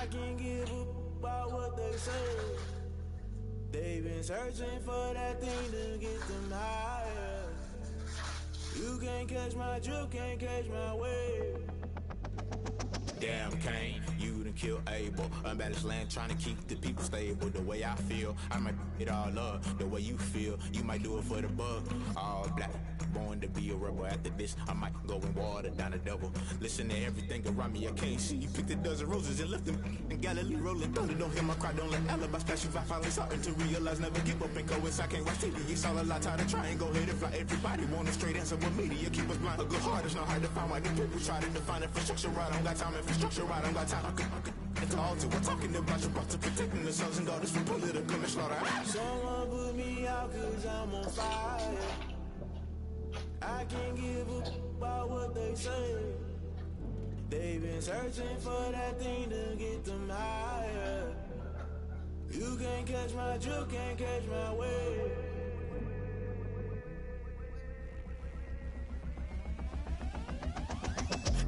I can't give up about what they say. They've been searching for that thing to get them higher. You can't catch my drift, can't catch my wave. Damn Kane, you done killed Abel. Unbalanced land trying to keep the people stable. The way I feel, I might it all up. The way you feel, you might do it for the buck. All black, born to be a rebel. After this, I might go and water down the devil. Listen to everything around me, I can't see. You picked a dozen roses and left them in Galilee rolling thunder. Don't hear my cry, don't let alibi splash you. I finally starting to realize, never give up and go inside. Can't watch TV, it's all a lot. Tired of trying, go ahead and fly. Everybody want a straight answer with media, keep us blind. A good heart is not hard to find. Why the people try to define infrastructure right? I don't got time, infrastructure right, I don't got time. I could call to. We're talking about your brother, protecting the sons and daughters from political and slaughter. Someone put me out cause I'm on fire. I can't give up about what they say. They've been searching for that thing to get them higher. You can't catch my drift, can't catch my wave.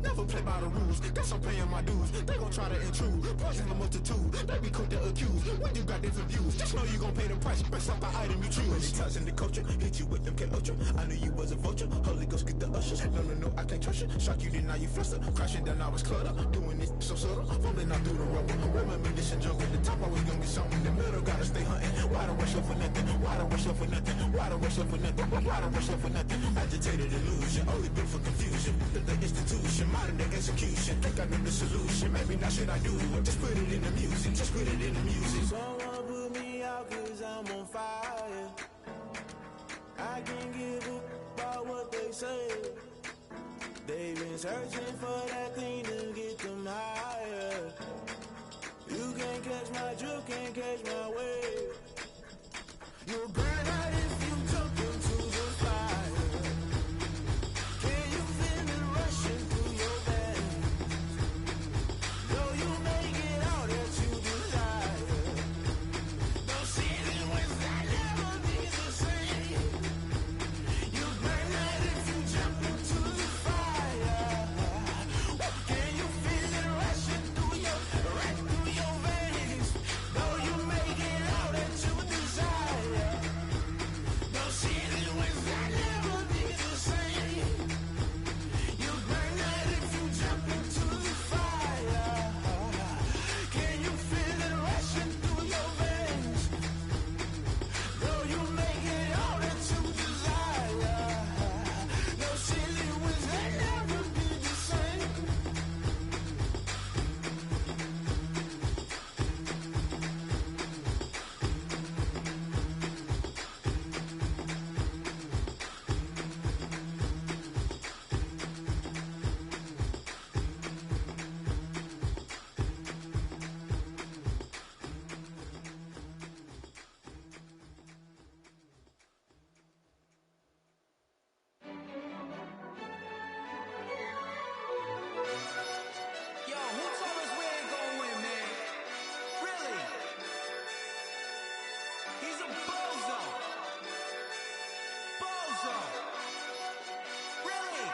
Never play by the rules, guess I'm paying my dues. They gon' try to intrude, poison the multitude. They be quick to accuse, when you got different views. Just know you gon' pay the price, best up the item you choose. Many ties in the culture, hit you with them K-Ultra. I knew you was a vulture, Holy Ghost get the ushers. No, I can't trust you, shock you, then now you fluster. Crashing down, I was cluttered, doing this so subtle. Falling out through the rubble, remember this and jungle. The top always gonna be something, the middle gotta stay hunting. Why the rush up for nothing, why the rush up for nothing, why the rush up for nothing, why the rush up for nothing. Agitated illusion, only built for confusion. The institution, modern day execution. Think I know the solution, maybe not should I do it. Just put it in the music, just put it in the music. Someone put me out cause I'm on fire. I can't give up about what they say. They've been searching for that thing to get them higher. You can't catch my drift, can't catch my wave. You'll burn out if you jump into the fire. Can you feel it rushing through your veins? Though you make it all that you desire. No ceiling was that never be the same. You burn out if you jump into the fire. Can you feel it rushing through your veins? Though you make it all that you desire. No ceiling was that never be the same. You burn out if you jump into the fire. Can you feel it rushing through your veins? Though you make it all that you desire. No ceiling was that never be the same. Yo, who told us we ain't gonna win, man? Really? He's a bozo. Bozo. Really?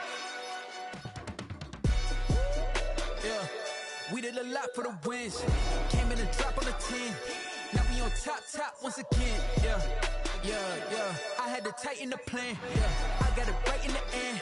Yeah, we did a lot for the wins. Came in a drop on the 10. Now we on top once again. Yeah. I had to tighten the plan. Yeah, I got it right in the end.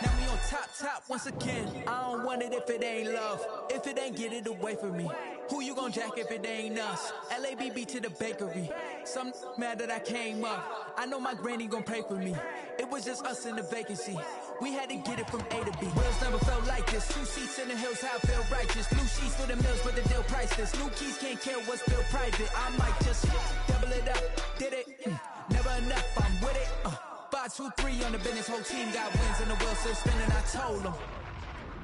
Now we on top once again. I don't want it if it ain't love. If it ain't, get it away from me. Who you gon' jack if it ain't us? LABB to the bakery. Some mad that I came up. I know my granny gon' pray for me. It was just us in the vacancy. We had to get it from A to B. Wheels never felt like this. 2 seats in the hills, how I feel righteous. Blue sheets for the mills, but the deal priceless. New keys can't care what's still private. I might just double it up. Did it? Never enough, I'm with it. 5, 2, 3 on the business. Whole team got wins and the wheel still spinning. I told them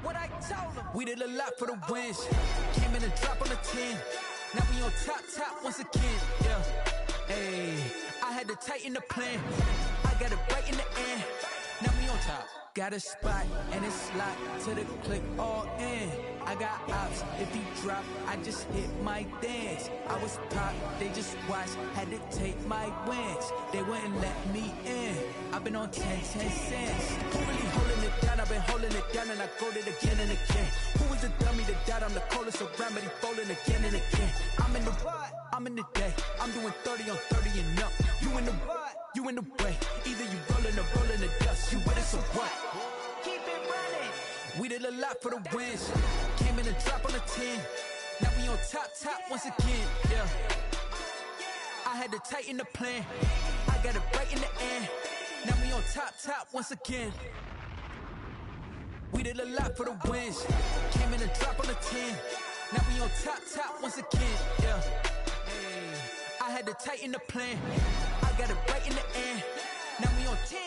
what I told them. We did a lot for the wins. Came in a drop on the 10. Now we on top once again. Yeah. Hey, I had to tighten the plan. I got it right in the end. Now we on top. Got a spot and it's locked to the click all in. I got ops, if he drop, I just hit my dance. I was top, they just watched, had to take my wins. They wouldn't let me in, I've been on 10 cents. Who really holding it down? I've been holding it down and I go it again and again. Who was the dummy that died? I'm the coldest around, but he folding again and again. I'm in the day, I'm doing 30 on 30 and up. You in the way, either you rolling the dust. You with us or what? Keep it running. We did a lot for the wins. Came in and drop on the 10. Now we on top once again, yeah. I had to tighten the plan. I got it right in the end. Now we on top once again. We did a lot for the wins. Came in and drop on the 10. Now we on top once again, yeah. I had to tighten the plan. I got it right in the end. Now we on 10.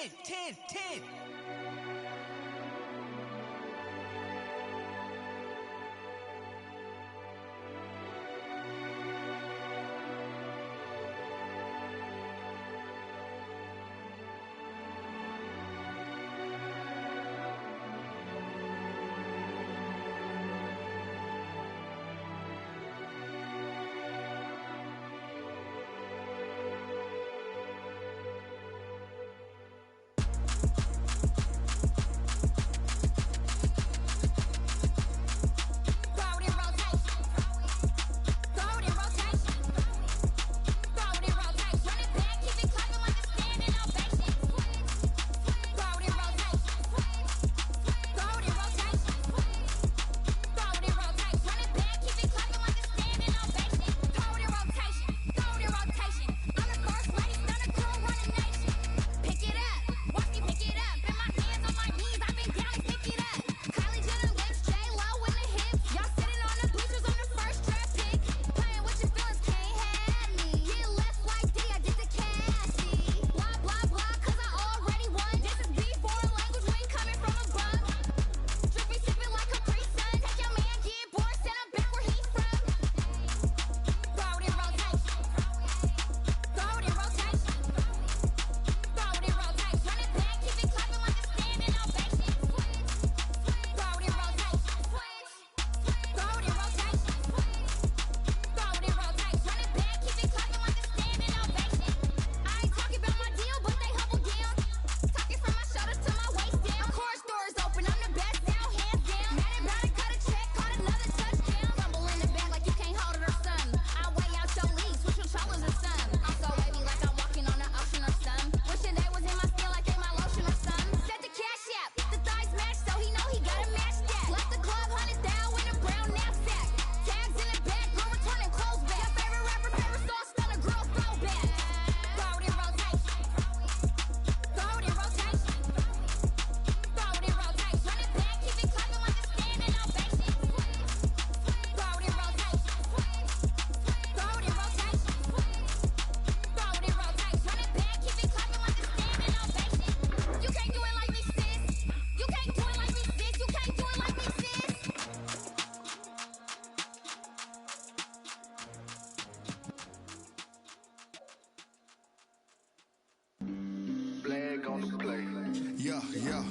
Yeah.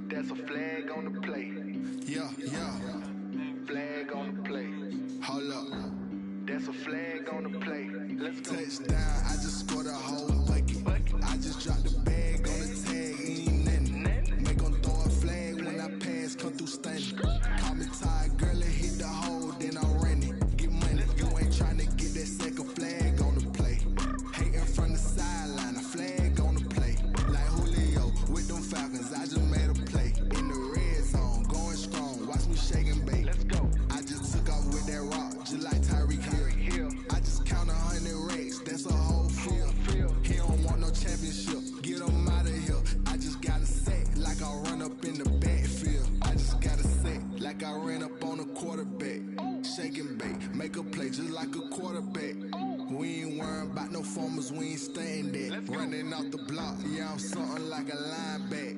That's a flag on the play. Yeah. Flag on the play. Hold up. That's a flag on the play. Let's go. Touchdown, I just scored a whole bucket. I just dropped the bag on the tag, ain't nothing. Make 'em throw a flag when I pass, come through stunning. Call me tired, girl, and hit the hole, then I run it. Get money, you ain't trying to get that second flag on the play. Hating from the sideline, a flag on the play. Like Julio with them Falcons, I just made a play. In the red zone, going strong, watch me shake and bake. Let's go. I just took off with that rock, just like Tyreek Hill. I just count 100 racks, that's a whole field. He don't want no championship, get him out of here. I just got a set, like I run up in the backfield. I just got a set, like I ran up on a quarterback. Shake and bake, make a play just like a quarterback. We ain't worrying about no formers, we ain't staying there. Running out the block, yeah, I'm something like a lineback.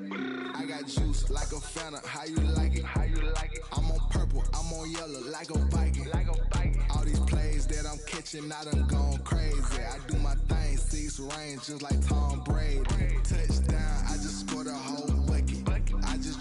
I got juice like a Fanta, how you like it? I'm on purple, I'm on yellow, like a Viking. All these plays that I'm catching, I done gone crazy. I do my thing, 6 range, just like Tom Brady. Touchdown, I just scored a whole bucket. I just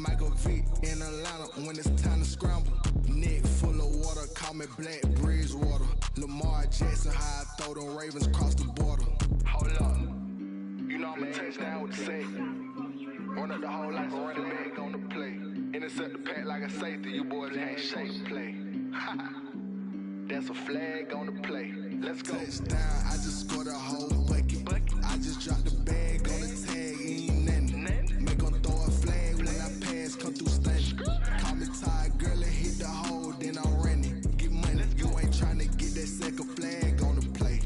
Michael Vick in Atlanta when it's time to scramble. Neck full of water, call me Black Bridgewater. Lamar Jackson, how I throw them Ravens across the border. Hold up, you know I'm a touchdown with the sack. Run up the whole like a running back on the play. Intercept the pack like a safety, you boys can't shake play. That's a flag on the play. Let's go. Touchdown, I just scored a whole bucket. I just dropped the bag on the tag, ain't nothing. Make them throw a flag when I pass, come through stunning. Call me tired, girl, and hit the hole, then I'm running. Get money, you ain't trying to get that second flag on the play.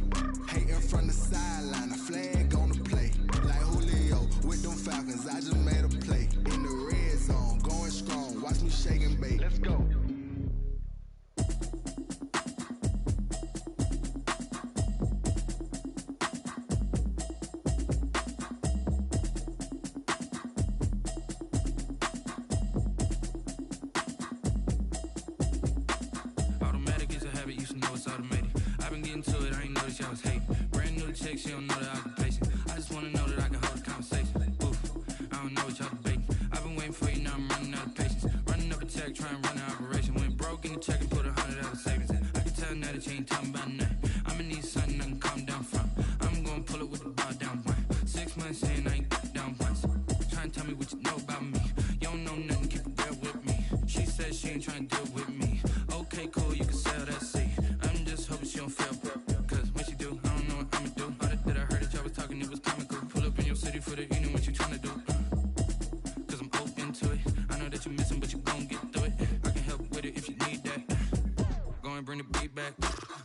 Hating from the sideline, a flag on the play. Like Julio with them Falcons, I just made a play. In the red zone, going strong, watch me shake and bake. Let's go. She don't know the occupation. I just wanna know that I can hold a conversation. Oof, I don't know what y'all debating. I've been waiting for you, now I'm running out of patience. Running up a check, trying to run an operation. Went broke in the check and put $100 savings in. I can tell now that you ain't talking about nothing. I'ma need something I can calm down from. I'm gonna pull it with the bar down one. 6 months in, I ain't down once. Trying to tell me what you know about me. You don't know nothing, keep it real with me. She said she ain't trying to deal with me. Okay, cool, you can sell that seat. I'm just hoping she don't fail. Cause when she do, I don't know what I'ma do. That I heard that y'all was talking, it was comical. Pull up in your city for the evening, what you tryna do? Cause I'm open to it. I know that you missing, but you gon' get through it. I can help with it if you need that. Go and bring the beat back.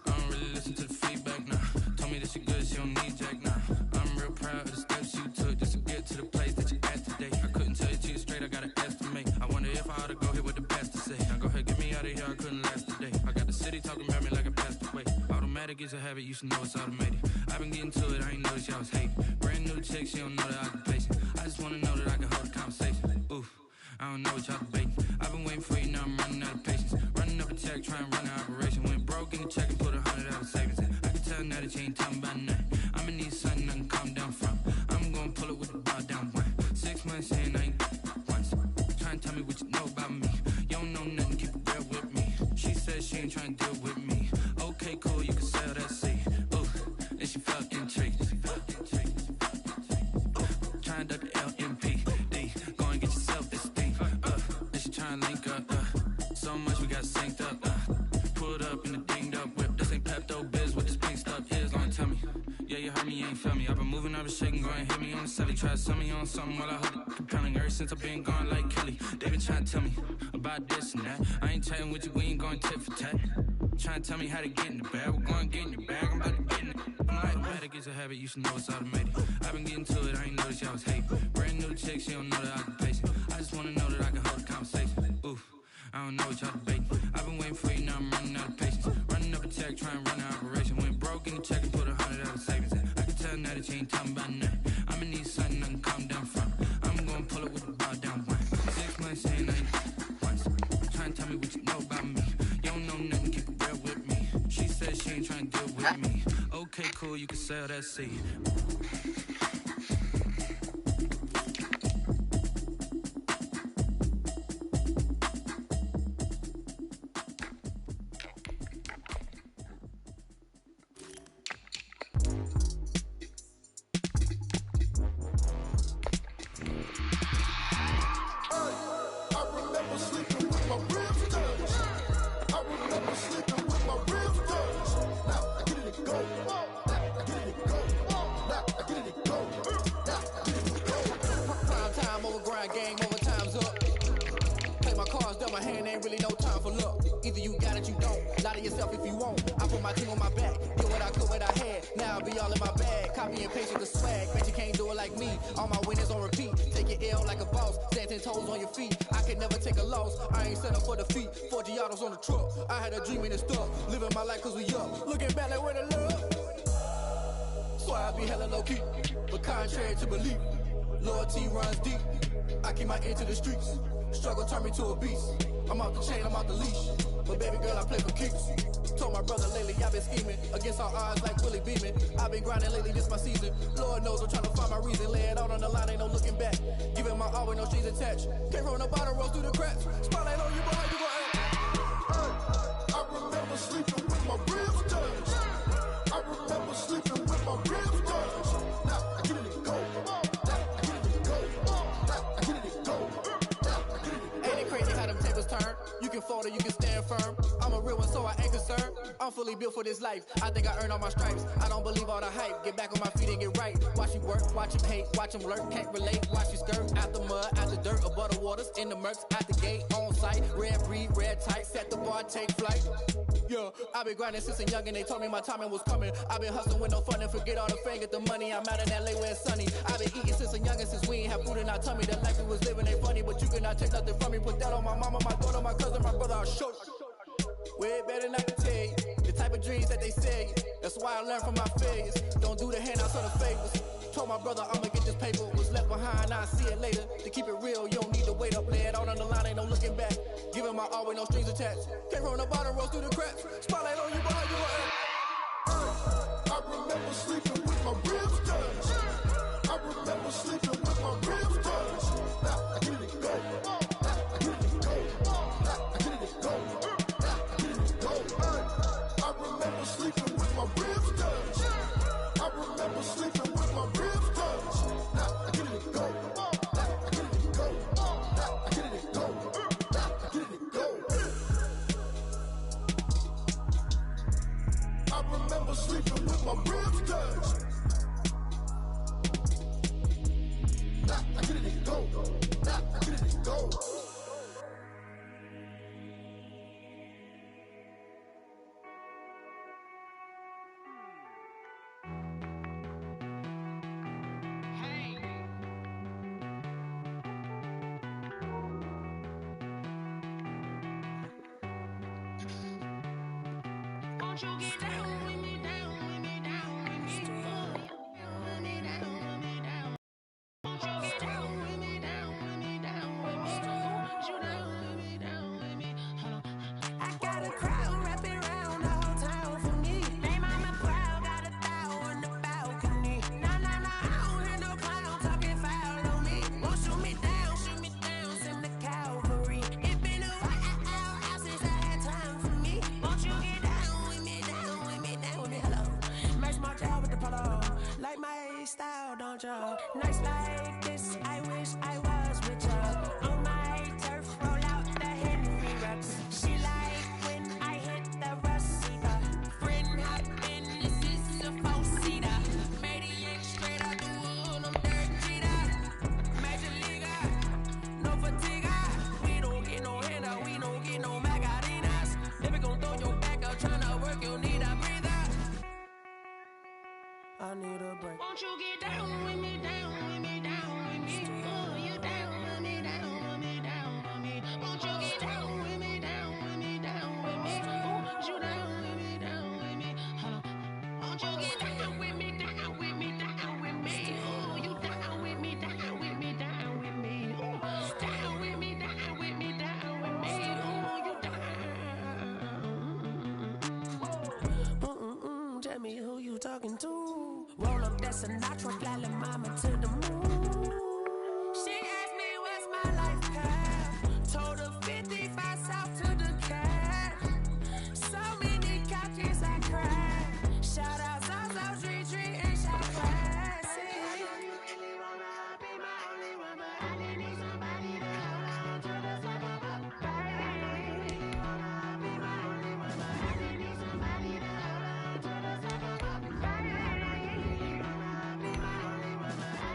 I don't really listen to the feedback, nah. Told me that she good, she don't need Jack, nah. I'm real proud of the steps you took just to get to the place that you at today. I couldn't tell you to you straight, I gotta estimate. I wonder if I ought to go here with the best to say. Now go ahead, get me out of here, I couldn't last today. I got the city talking about me like I passed away. Automatic is a habit, you should know it's automated. I've been getting to it, I ain't noticed y'all was hating. Brand new chick, she don't know the occupation. I just wanna know that I can hold a conversation. Oof, I don't know what y'all debating. I've been waiting for you, now I'm running out of patience. Running up a check, trying to run an operation. Went broke in the check and put $100 savings in. I can tell now that you ain't talking about nothing. I'ma need something I can calm down from. I'm gonna pull it with the bar down one. 6 months in, I ain't once. Trying to tell me what you know about me. You don't know nothing, keep it real with me. She said she ain't trying to deal with me. Okay, cool, you can sell that seat. And she felt intrigued. Trying to duck the LMPD. Go and get yourself this thing. And she trying to link up. So much we got synced up. Pulled up in a dinged up whip. This ain't Pepto Biz with this pink stuff is. Long tell me. Yeah, you heard me, you ain't feel me. I've been moving, I've been shaking, go and hit me on the celly. Try to sell me on something while I hold it compelling. Ever since I've been gone like Kelly, they been trying to tell me about this and that. I ain't chatting with you, we ain't going tit for tat. Trying to tell me how to get in the bag. We're going to get in the bag, I'm about to get in it. Automatic is a habit, you should know it's automated. I've been getting to it, I ain't noticed y'all was hating. Brand new chick, she don't know the occupation. I just wanna know that I can hold a conversation. Oof, I don't know what y'all debating. I've been waiting for you, now I'm running out of patience. Running up a check, trying to run an operation. Went broke in the check and put $100 savings in. I can tell now that you ain't talking about nothing. I'ma need something I can calm down from. I'm gonna pull it with the bar down one. 6 months in, I ain't once. Trying to tell me what you know about me. You don't know nothing, keep it real with me. She said she ain't trying to deal with me. Okay, cool, you can sell that seed. I had a dream and stuff, living my life cause we up. Looking back like where the love. So I be hella low key, but contrary to belief. Loyalty runs deep. I keep my ear to the streets. Struggle turned me to a beast. I'm off the chain, I'm off the leash. But baby girl, I play for keeps. Told my brother lately I've been scheming against all odds like Willie Beeman. I've been grinding lately, this my season. Lord knows I'm trying to find my reason. Lay it out on the line, ain't no looking back. Giving my all with no strings attached. Can't roll no bottle, roll through the cracks. Spotlight on you, but how you gon' act? I remember sleeping with my ribs touched. I remember sleeping with my ribs touched. Now I get it and go. Now I get it and go. Now I get it and go. Now I get it and go. Ain't it crazy how them tables turn? You can fold or you can stand firm. I'm a real one, so I ain't concerned. I'm fully built for this life. I think I earned all my stripes. I don't believe all the hype. Get back on my feet and get right. Watch you work, watch him hate, watch him lurk. Can't relate, watch you skirt. Out the mud, out the dirt, above the waters, in the murks, out the gate, on site. Red breed, red tight, set the bar, take flight. Yeah, I've been grinding since a young and they told me my timing was coming. I've been hustling with no fun and forget all the fame, get the money. I'm out in LA where it's sunny. I've been eating since a youngin', since we ain't have food in our tummy. The life we was living ain't funny, but you cannot take nothing from me. Put that on my mama, my daughter, my cousin, my brother, I'll show you. Way better not to tell you the type of dreams that they say. That's why I learned from my failures. Don't do the handouts or the favors. Told my brother I'ma get this paper. Was left behind, I'll see it later. To keep it real, you don't need to wait up. Lay it out on the line, ain't no looking back. Giving my all with no strings attached. Can't roll no bottle, roll through the cracks. Spotlight on you, but how you gon' act? I remember sleeping with my ribs touched. I remember sleeping with my ribs touched. Now I get it and go. Now I get it and go. Now I get it and go. Now I get it and go. I remember sleeping with my ribs touched. I remember sleeping with my ribs touched. Now I get it and go. Now I get it and go. Now I get it and go. Now I get it and go. I remember sleeping with my ribs touched. Now I get it and go. Now I get it and go. Won't you get down with me, down with me, down with me? With me, down, with me, down. Won't you get down with me, down with me, down with me? Won't you down with me, down with me? Hold on. I got a crowd wrapping around the whole town for me. They mama proud, got a thou on the balcony. Nah, nah, nah, I don't hear no clown talking foul on me. Won't shoot me down, send the cavalry. It been a while since I had time for me. Won't you get down with me, down with me, down with me? Hello. Match my job with the polo. Like my style, don't you? Nights like this, I wish I was with you. On my turf, roll out the Henry Rux. She like when I hit the Rosita. Friend hot in this is a four-seater. Maniac straight out the wood, I'm dirt cheater. Major leaguer, no fatigue. We don't get no handout, we don't get no Magarinas. Never gon' throw your back out, tryna work, you need a breather. I need a break. Won't you get down with me, down with me, down with me? Oh, you down with me, down with me, down with me. Won't you get down with me, down with me, down with me? Oh, you down with me, down with me? Hold on. Won't you get down with me, down with me, down with me? Oh, you down with me, down with me, down with me? Oh, down with me, down with me, down with me? Oh, you down. Tell me who you talking to. Roll up that Sinatra, fly la mama to the moon. She asked me what's my life path. Told her 55 south to the cat. So many couches I cried. Shout out Zazo's retreat and shout classic. You really wanna be my only one, but I didn't need somebody to hold on to the summer. Baby, you wanna be my only one, but I didn't need somebody to hold on to the summer. Baby, you wanna be my only one, but I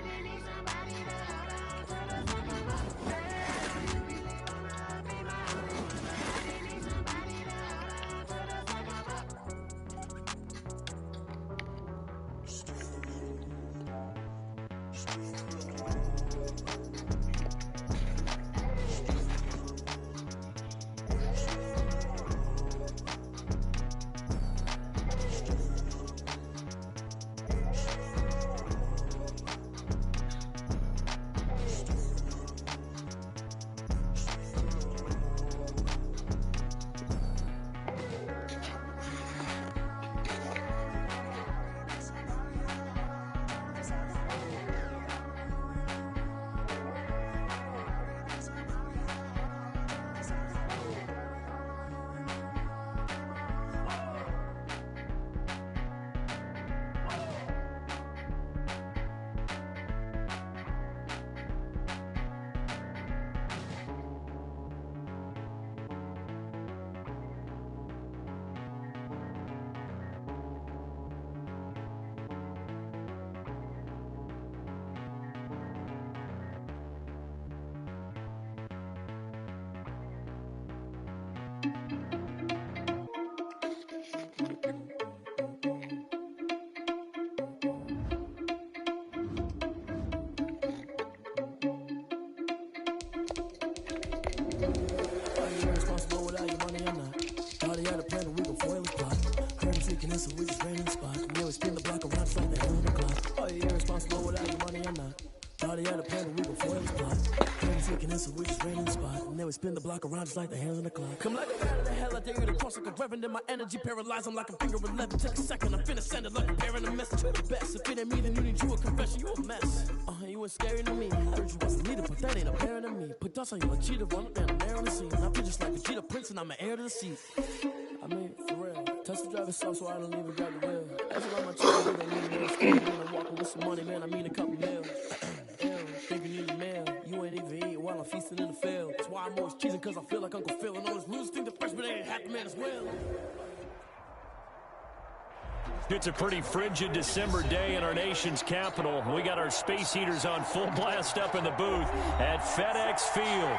us, so we just ran in the spot. And then we spin the block around just like the hell in the clock. Oh, you irresponsible without your money or not. Thought he had a plan, but we gon' foil his plot. Friends looking in, so we just ran in the spot. And then we spin the block around just like the hands on the clock. Come like a bat of the hell, I dare you to cross like a reverend. And my energy paralyzed, I'm like a finger 11. Take a second, I'm finna send it like a bearing a message to the best. If it ain't me, then you need you a confession, you a mess. You ain't scary to me. I heard you was a leader, but that ain't apparent to me. Put dust on you, a cheetah, run up down there on the scene. I feel just like a cheetah prince, and I'm an heir to the seat. I mean, for real. Touch the driver's self so I don't even grab the wheel. That's what I'm gonna tell you, don't need a real skill. When I'm walking with some money, man, I mean a couple mil. Think you need a meal. You ain't even eating while I'm feasting in the field. That's why I'm always cheesing, cause I feel like Uncle Phil. And all this lose think the freshman ain't half the man as well. It's a pretty frigid December day in our nation's capital. We got our space heaters on full blast up in the booth at FedEx Field.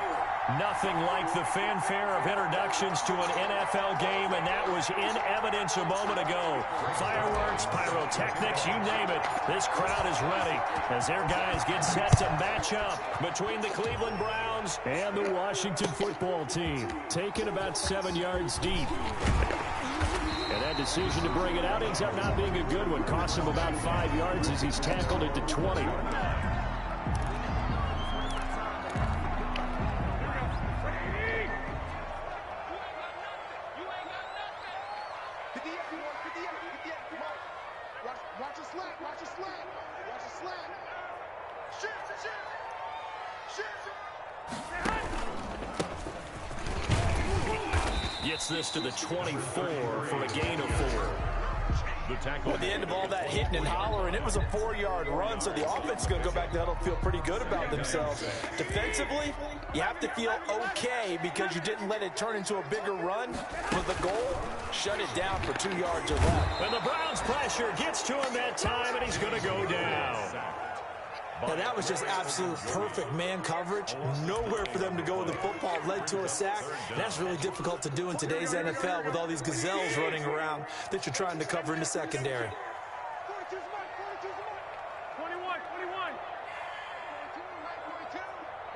Nothing like the fanfare of introductions to an NFL game, and that was in evidence a moment ago. Fireworks, pyrotechnics, you name it. This crowd is ready as their guys get set to match up between the Cleveland Browns and the Washington football team. Taken about 7 yards deep. And that decision to bring it out ends up not being a good one. Costs him about 5 yards as he's tackled it to 20. Gets this to the 24 for a gain of 4. At the end of all that hitting and hollering, it was a 4-yard run, so the offense is going to go back to huddle and feel pretty good about themselves. Defensively, you have to feel okay because you didn't let it turn into a bigger run. For the goal, shut it down for 2 yards or less. And the Browns pressure gets to him that time, and he's going to go down. Now, that was just absolute perfect man coverage. Nowhere for them to go with the football. Led to a sack. That's really difficult to do in today's NFL with all these gazelles running around that you're trying to cover in the secondary. 21.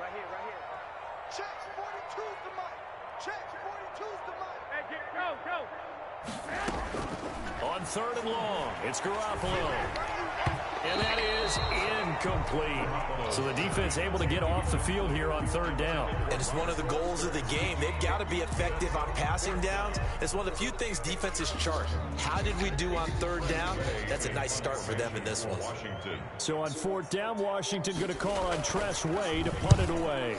Right here. Check, 42's the mic. Check, 42's the mic. Hey, go. On 3rd and long, it's Garoppolo. And that is incomplete. So the defense able to get off the field here on 3rd down. And it's one of the goals of the game. They've got to be effective on passing downs. It's one of the few things defenses chart. How did we do on 3rd down? That's a nice start for them in this one. So on 4th down, Washington going to call on Tress Way to punt it away.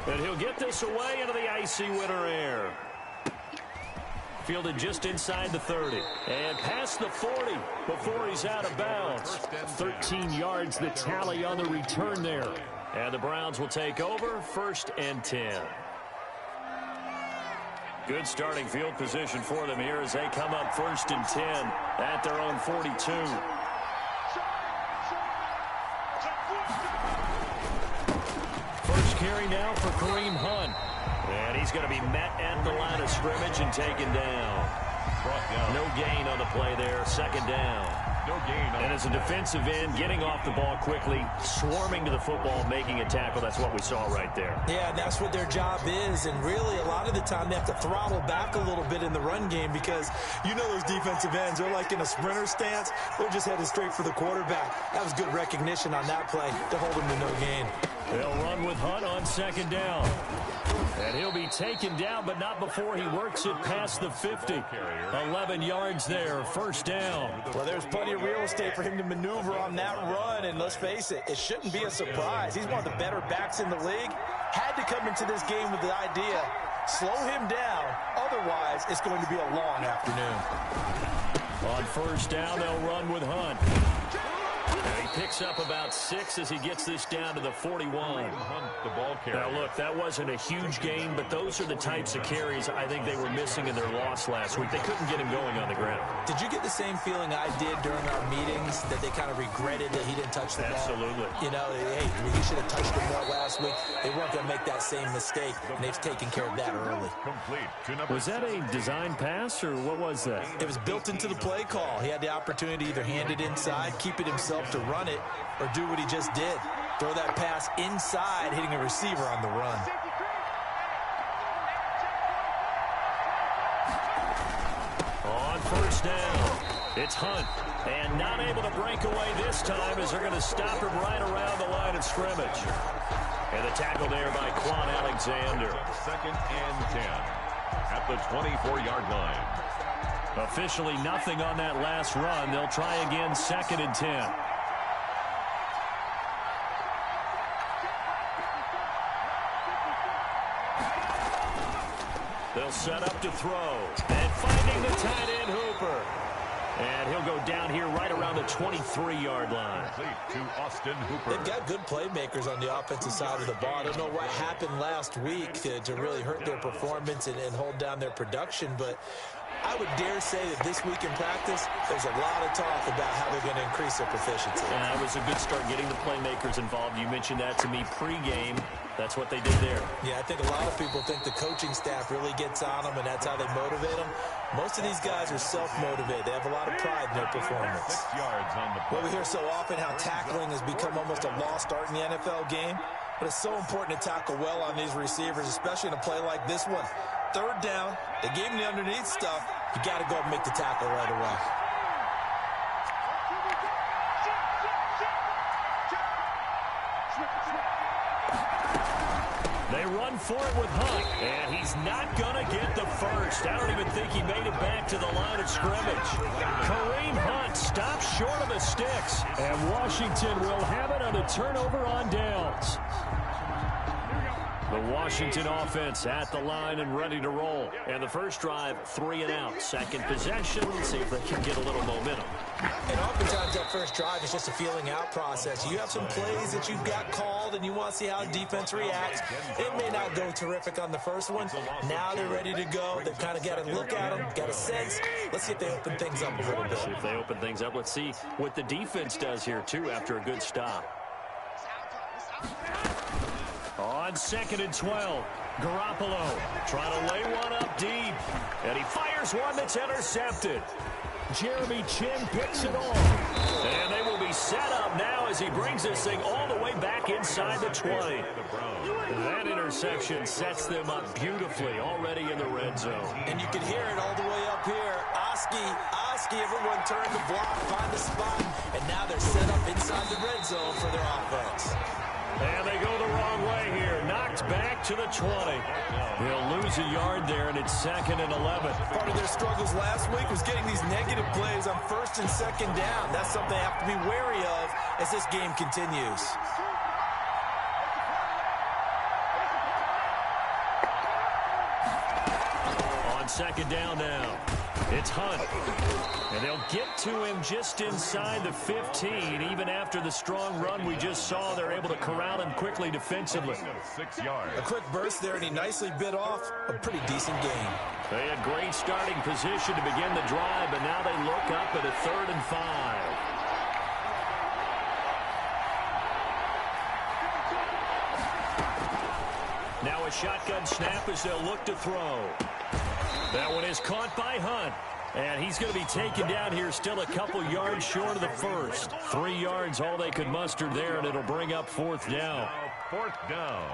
And he'll get this away into the icy winter air. Fielded just inside the 30. And past the 40 before he's out of bounds. 13 yards the tally on the return there. And the Browns will take over 1st and 10. Good starting field position for them here as they come up 1st and 10 at their own 42. First carry now for Kareem Hunt. And he's going to be met at the line of scrimmage and taken down. No gain on the play there. 2nd down. And as a defensive end, getting off the ball quickly, swarming to the football, making a tackle. That's what we saw right there. Yeah, and that's what their job is. And really, a lot of the time, they have to throttle back a little bit in the run game because you know those defensive ends, they're like in a sprinter stance. They're just headed straight for the quarterback. That was good recognition on that play to hold him to no gain. They'll run with Hunt on 2nd down. And he'll be taken down, but not before he works it past the 50. 11 yards there, 1st down. Well, there's plenty of real estate for him to maneuver on that run, and let's face it, it shouldn't be a surprise. He's one of the better backs in the league. Had to come into this game with the idea, slow him down, otherwise it's going to be a long afternoon. On 1st down, they'll run with Hunt. And he picks up about 6 as he gets this down to the 41. Now, look, that wasn't a huge gain, but those are the types of carries I think they were missing in their loss last week. They couldn't get him going on the ground. Did you get the same feeling I did during our meetings, that they kind of regretted that he didn't touch the ball? Absolutely. You know, hey, he should have touched it more last week. They weren't going to make that same mistake, and they've taken care of that early. Was that a design pass, or what was that? It was built into the play call. He had the opportunity to either hand it inside, keep it himself to run it, or do what he just did. Throw that pass inside, hitting a receiver on the run. On 1st down. It's Hunt, and not able to break away this time as they're going to stop him right around the line of scrimmage. And the tackle there by Quan Alexander. 2nd and 10 at the 24-yard line. Officially nothing on that last run. They'll try again 2nd and 10. They'll set up to throw. And finding the tight end, Hooper. And he'll go down here right around the 23-yard line. To Austin Hooper. They've got good playmakers on the offensive side of the ball. I don't know what happened last week to really hurt their performance and hold down their production, but I would dare say that this week in practice, there's a lot of talk about how they're going to increase their proficiency. And it was a good start getting the playmakers involved. You mentioned that to me pregame. That's what they did there. Yeah, I think a lot of people think the coaching staff really gets on them, and that's how they motivate them. Most of these guys are self-motivated. They have a lot of pride in their performance. 6 yards on the play. Well, we hear so often how tackling has become almost a lost art in the NFL game, but it's so important to tackle well on these receivers, especially in a play like this one. 3rd down, they gave him the underneath stuff. You got to go and make the tackle right away. They run for it with Hunt, and he's not going to get the first. I don't even think he made it back to the line of scrimmage. Kareem Hunt stops short of the sticks, and Washington will have it on a turnover on downs. The Washington offense at the line and ready to roll. And the first drive, 3 and out. Second possession, let's see if they can get a little momentum. And oftentimes that first drive is just a feeling out process. You have some plays that you've got called and you want to see how defense reacts. It may not go terrific on the first one. Now they're ready to go. They've kind of got to look at them, got a sense. Let's see if they open things up a little bit. See if they open things up. Let's see what the defense does here, too, after a good stop. On 2nd and 12, Garoppolo trying to lay one up deep. And he fires one that's intercepted. Jeremy Chin picks it off. And they will be set up now as he brings this thing all the way back inside the 20. That interception sets them up beautifully already in the red zone. And you can hear it all the way up here. Oski, everyone turned the block, find the spot, and now they're set up inside the red zone for their offense. And they go the wrong way here. Knocked back to the 20. They'll lose a yard there, and it's 2nd and 11. Part of their struggles last week was getting these negative plays on 1st and 2nd down. That's something they have to be wary of as this game continues. On 2nd down now, it's Hunt. And they'll get to him just inside the 15. Even after the strong run we just saw, they're able to corral him quickly defensively. 6 yards. A quick burst there, and he nicely bit off a pretty decent game. They had great starting position to begin the drive, but now they look up at a 3rd and 5. Now a shotgun snap as they'll look to throw. That one is caught by Hunt. And he's going to be taken down here still a couple yards short of the first. 3 yards all they could muster there, and it'll bring up 4th down. 4th down.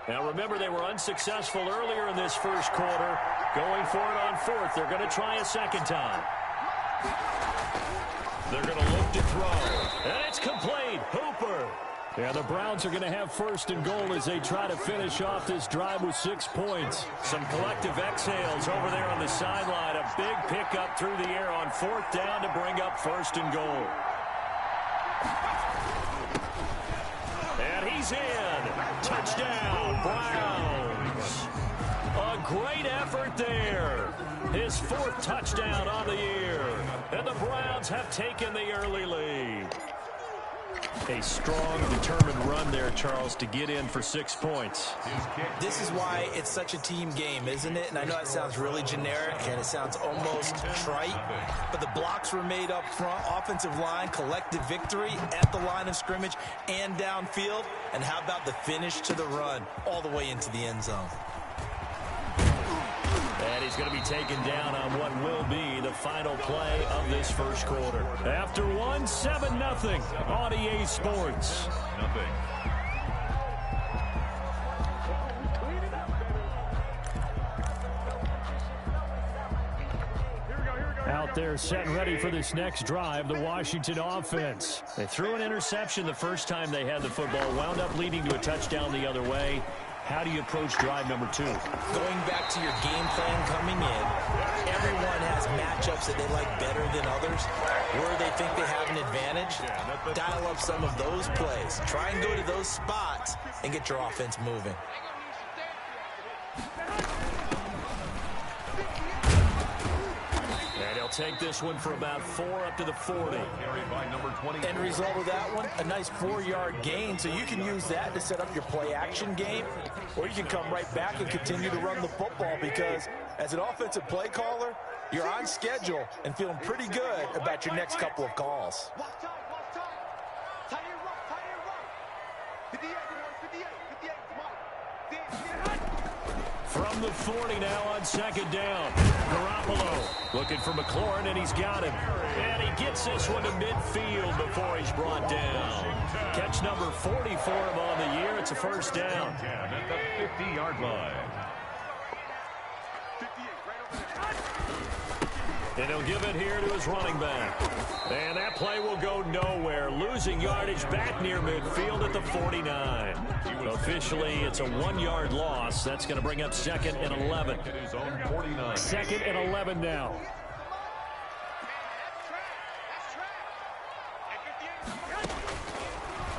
Now remember, they were unsuccessful earlier in this first quarter. Going for it on 4th. They're going to try a second time. They're going to look to throw. And it's complete. Hooper. Yeah, the Browns are going to have 1st and goal as they try to finish off this drive with 6 points. Some collective exhales over there on the sideline. A big pickup through the air on 4th down to bring up 1st and goal. And he's in. Touchdown, Browns. A great effort there. His 4th touchdown on the year. And the Browns have taken the early lead. A strong, determined run there, Charles, to get in for 6 points. This is why it's such a team game, isn't it? And I know it sounds really generic and it sounds almost trite, but the blocks were made up front, offensive line, collective victory at the line of scrimmage and downfield. And how about the finish to the run all the way into the end zone? And he's going to be taken down on what will be the final play of this first quarter. After one, 7-0 on EA Sports. Nothing. out there setting ready for this next drive, the Washington offense. They threw an interception the first time they had the football, wound up leading to a touchdown the other way. How do you approach drive number 2? Going back to your game plan coming in, everyone has matchups that they like better than others. Where they think they have an advantage, dial up some of those plays. Try and go to those spots and get your offense moving. And he'll take this one for about 4 up to the 40. End result of that one, a nice 4-yard gain. So you can use that to set up your play-action game, or you can come right back and continue to run the football because as an offensive play caller, you're on schedule and feeling pretty good about your next couple of calls. From the 40 now on second down. Garoppolo looking for McLaurin, and he's got him. And he gets this one to midfield before he's brought down. Catch number 40 for him on the year. It's a first down. At the 50-yard line. And he'll give it here to his running back. And that play will go nowhere. Losing yardage back near midfield at the 49. Officially, it's a 1-yard loss. That's going to bring up 2nd and 11. 2nd and 11 now.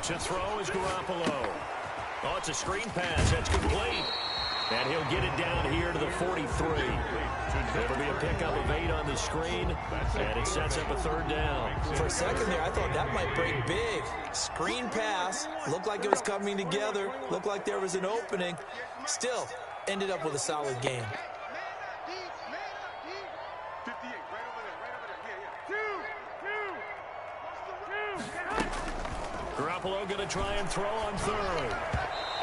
To throw is Garoppolo. Oh, it's a screen pass. That's complete. And he'll get it down here to the 43. It'll be a pickup of 8 on the screen, and it sets up a third down. For a second there, I thought that might break big. Screen pass, looked like it was coming together, looked like there was an opening. Still, ended up with a solid game. Garoppolo going to try and throw on third.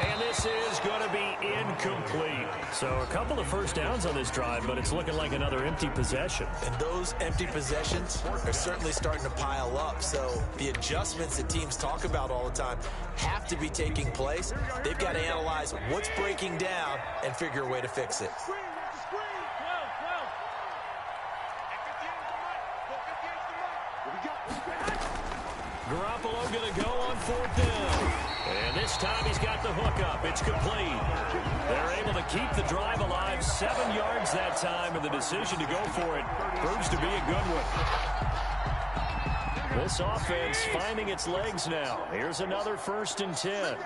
And this is going to be incomplete. So a couple of first downs on this drive, but it's looking like another empty possession. And those empty possessions are certainly starting to pile up. So the adjustments that teams talk about all the time have to be taking place. They've got to analyze what's breaking down and figure a way to fix it. Garoppolo going to go on 4th down. And this time he's got the hook up. It's complete. They're able to keep the drive alive. 7 yards that time, and the decision to go for it proves to be a good one. This offense finding its legs now. Here's another 1st and 10.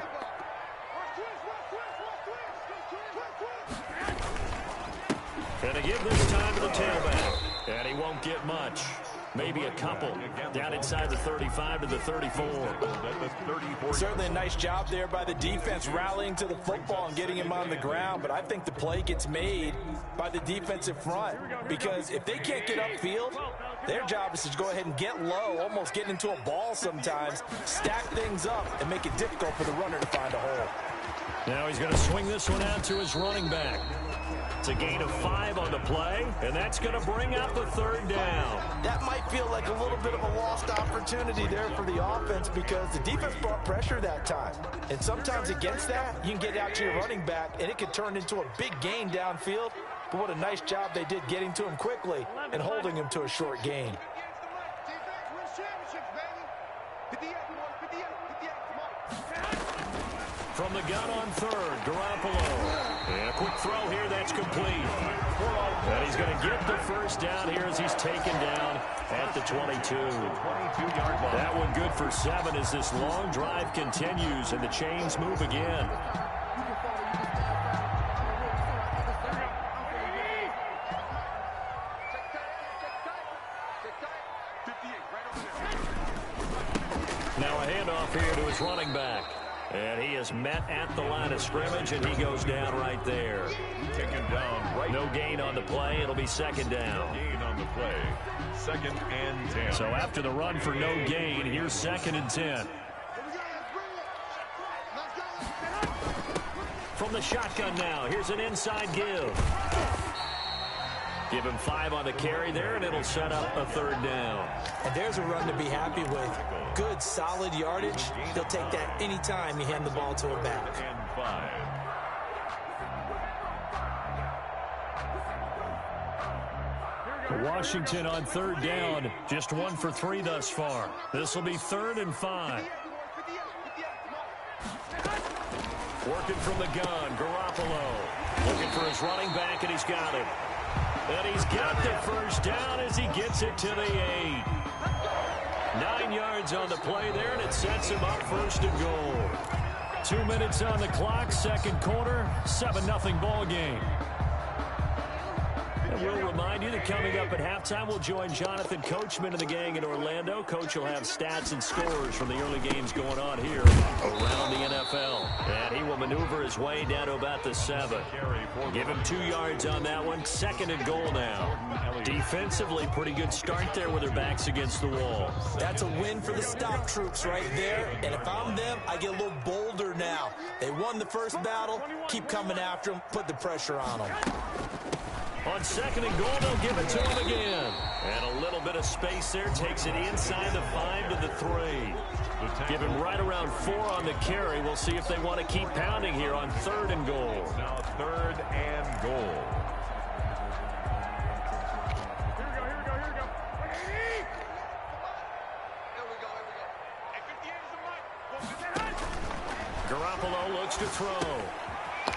And to give this time to the tailback. And he won't get much. Maybe a couple. Down inside the 35 to the 34. Certainly a nice job there by the defense rallying to the football and getting him on the ground. But I think the play gets made by the defensive front. Because if they can't get upfield, their job is to go ahead and get low, almost get into a ball sometimes, stack things up, and make it difficult for the runner to find a hole. Now he's going to swing this one out to his running back. It's a gain of 5 on the play, and that's going to bring up the 3rd down. That might feel like a little bit of a lost opportunity there for the offense because the defense brought pressure that time. And sometimes against that, you can get out to your running back, and it could turn into a big gain downfield. But what a nice job they did getting to him quickly and holding him to a short gain. From the gun on 3rd, Garoppolo. And a quick throw here, that's complete. And he's going to get the first down here as he's taken down at the 22. That one good for 7 as this long drive continues and the chains move again. Now a handoff here to his running back. And he is met at the line of scrimmage, and he goes down right there. Taken down right. No gain on the play. It'll be 2nd down. Gain on the play. 2nd and 10. So after the run for no gain, here's 2nd and 10. From the shotgun now, here's an inside give. Give him 5 on the carry there, and it'll set up a 3rd down. And there's a run to be happy with. Good, solid yardage. They'll take that anytime you hand the ball to a back. And 5. Washington on third down, just 1 for 3 thus far. This will be 3rd and 5. Working from the gun, Garoppolo. Looking for his running back, and he's got it. And he's got the first down as he gets it to the 8. 9 yards on the play there, and it sets him up 1st and goal. 2 minutes on the clock, second quarter, 7-0 ball game. And we'll remind you that coming up at halftime, we'll join Jonathan Coachman and the gang in Orlando. Coach will have stats and scores from the early games going on here around the NFL. And he will maneuver his way down to about the 7. Give him 2 yards on that one. 2nd and goal now. Defensively, pretty good start there with their backs against the wall. That's a win for the stock troops right there. And if I'm them, I get a little bolder now. They won the first battle. Keep coming after them. Put the pressure on them. On 2nd and goal, they'll give it to him again. And a little bit of space there. Takes it inside the 5 to the 3. Give him right around 4 on the carry. We'll see if they want to keep pounding here on 3rd and goal. Now 3rd and goal. Garoppolo looks to throw.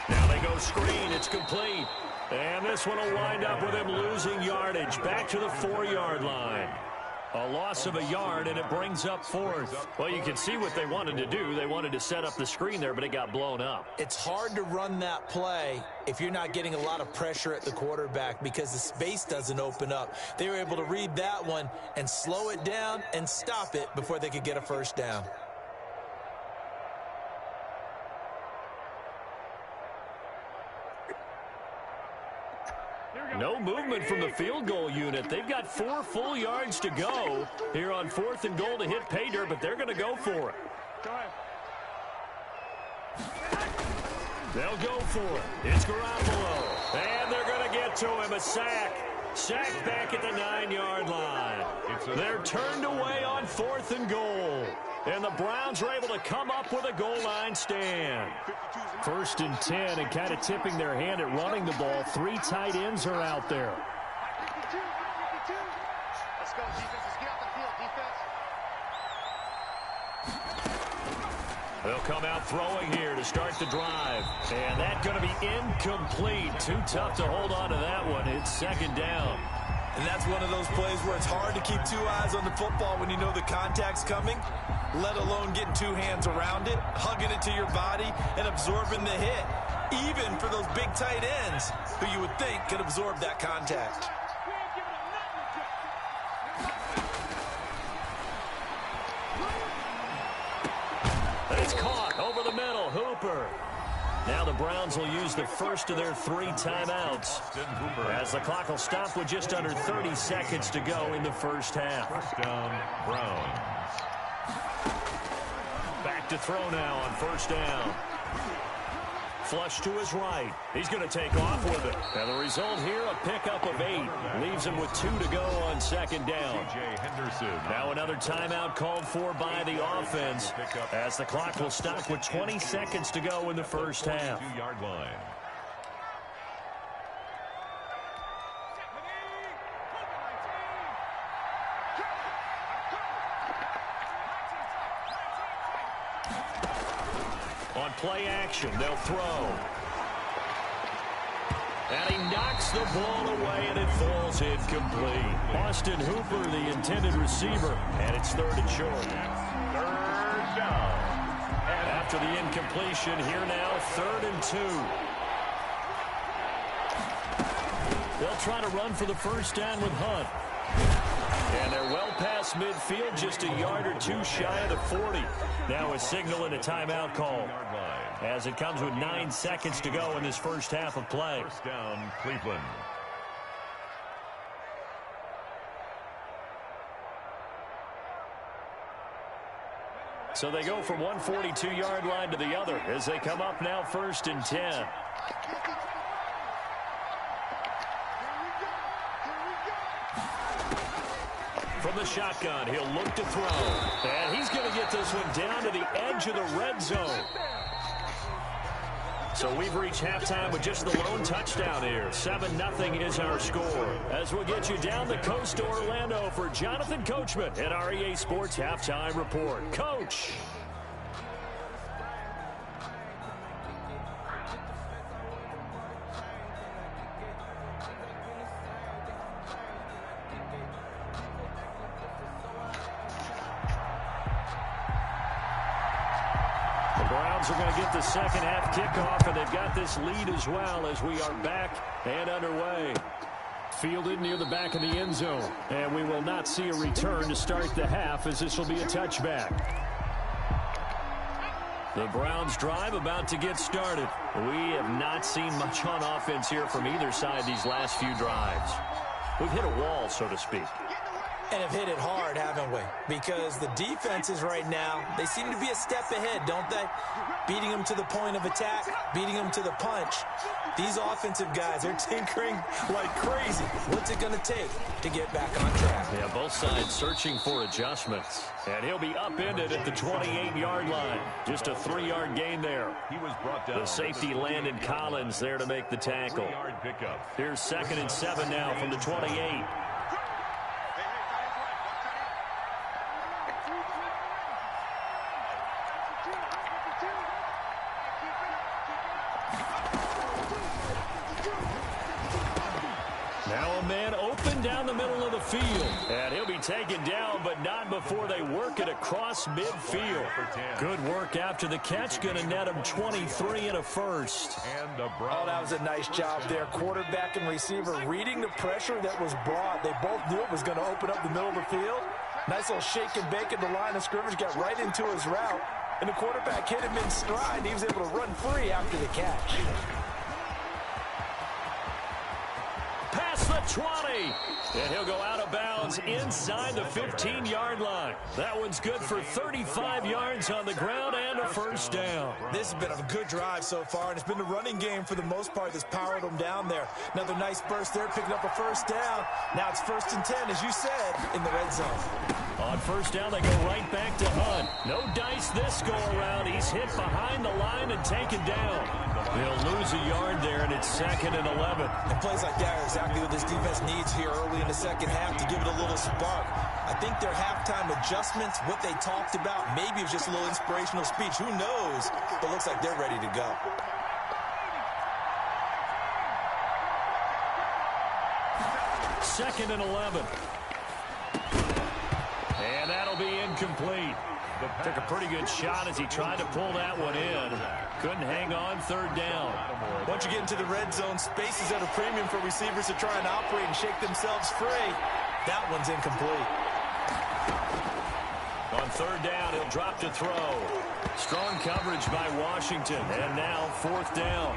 Now they go screen. It's complete. And this one will wind up with him losing yardage. Back to the 4-yard line. A loss of a yard, and it brings up 4th. Well, you can see what they wanted to do. They wanted to set up the screen there, but it got blown up. It's hard to run that play if you're not getting a lot of pressure at the quarterback because the space doesn't open up. They were able to read that one and slow it down and stop it before they could get a first down. No movement from the field goal unit. They've got 4 full yards to go here on 4th and goal to hit pay dirt, but they're going to go for it. They'll go for it. It's Garoppolo. And they're going to get to him. A sack. Sacked back at the 9-yard line. They're turned away on 4th and goal. And the Browns are able to come up with a goal line stand. 1st and 10, and kind of tipping their hand at running the ball. 3 tight ends are out there. Let's go, defense. Let's get off the field, defense. They'll come out throwing here to start the drive. And that's going to be incomplete. Too tough to hold on to that one. It's 2nd down. And that's one of those plays where it's hard to keep 2 eyes on the football when you know the contact's coming, let alone getting 2 hands around it, hugging it to your body, and absorbing the hit, even for those big tight ends who you would think could absorb that contact. It's caught over the middle. Hooper. Now the Browns will use the first of their 3 timeouts as the clock will stop with just under 30 seconds to go in the first half. First down, Browns. Back to throw now on 1st down. Flush to his right. He's going to take off with it. And the result here, a pickup of 8. Leaves him with 2 to go on 2nd down. Now another timeout called for by the offense as the clock will stop with 20 seconds to go in the first half. 2-yard line. On play action, they'll throw. And he knocks the ball away, and it falls incomplete. Austin Hooper, the intended receiver, and it's 3rd and short. 3rd down. And after the incompletion, here now, 3rd and 2. They'll try to run for the first down with Hunt. And they're well past midfield, just a yard or 2 shy of the 40. Now a signal and a timeout call as it comes with 9 seconds to go in this first half of play. First down, Cleveland. So they go from one 42-yard line to the other as they come up now 1st and 10. From the shotgun, he'll look to throw. And he's going to get this one down to the edge of the red zone. So we've reached halftime with just the lone touchdown here. 7-0 is our score. As we'll get you down the coast to Orlando for Jonathan Coachman at our EA Sports Halftime Report. Coach. Browns are going to get the second half kickoff, and they've got this lead as well as we are back and underway. Fielded near the back of the end zone, and we will not see a return to start the half as this will be a touchback. The Browns drive about to get started. We have not seen much on offense here from either side these last few drives. We've hit a wall, so to speak. And have hit it hard, haven't we? Because the defenses right now, they seem to be a step ahead, don't they? Beating them to the point of attack, beating them to the punch. These offensive guys are tinkering like crazy. What's it going to take to get back on track? Yeah, both sides searching for adjustments. And he'll be upended at the 28-yard line. Just a 3-yard gain there. He was brought down. The safety Landon Collins there to make the tackle. Here's 2nd and 7 now from the 28. Now a man open down the middle of the field. And he'll be taken down, but not before they work it across midfield. Good work after the catch. Going to net him 23 and a first. Oh, that was a nice job there. Quarterback and receiver reading the pressure that was brought. They both knew it was going to open up the middle of the field. Nice little shake and bake at the line of scrimmage. Got right into his route. And the quarterback hit him in stride. And he was able to run free after the catch. Past the 20. And he'll go out of bounds inside the 15-yard line. That one's good for 35 yards on the ground and a first down. This has been a good drive so far, and it's been the running game for the most part that's powered them down there. Another nice burst there, picking up a first down. Now it's 1st and 10, as you said, in the red zone. On first down, they go right back to Hunt. No dice this go-around. He's hit behind the line and taken down. They'll lose a yard there, and it's 2nd and 11. And plays like that are exactly what this defense needs here early in the second half to give it a little spark. I think their halftime adjustments, what they talked about, maybe it was just a little inspirational speech. Who knows? But it looks like they're ready to go. Second and 11. And that'll be incomplete. Took a pretty good shot as he tried to pull that one in. Couldn't hang on, 3rd down. Once you get into the red zone, space is at a premium for receivers to try and operate and shake themselves free. That one's incomplete. On 3rd down, he'll drop to throw. Strong coverage by Washington. And now 4th down.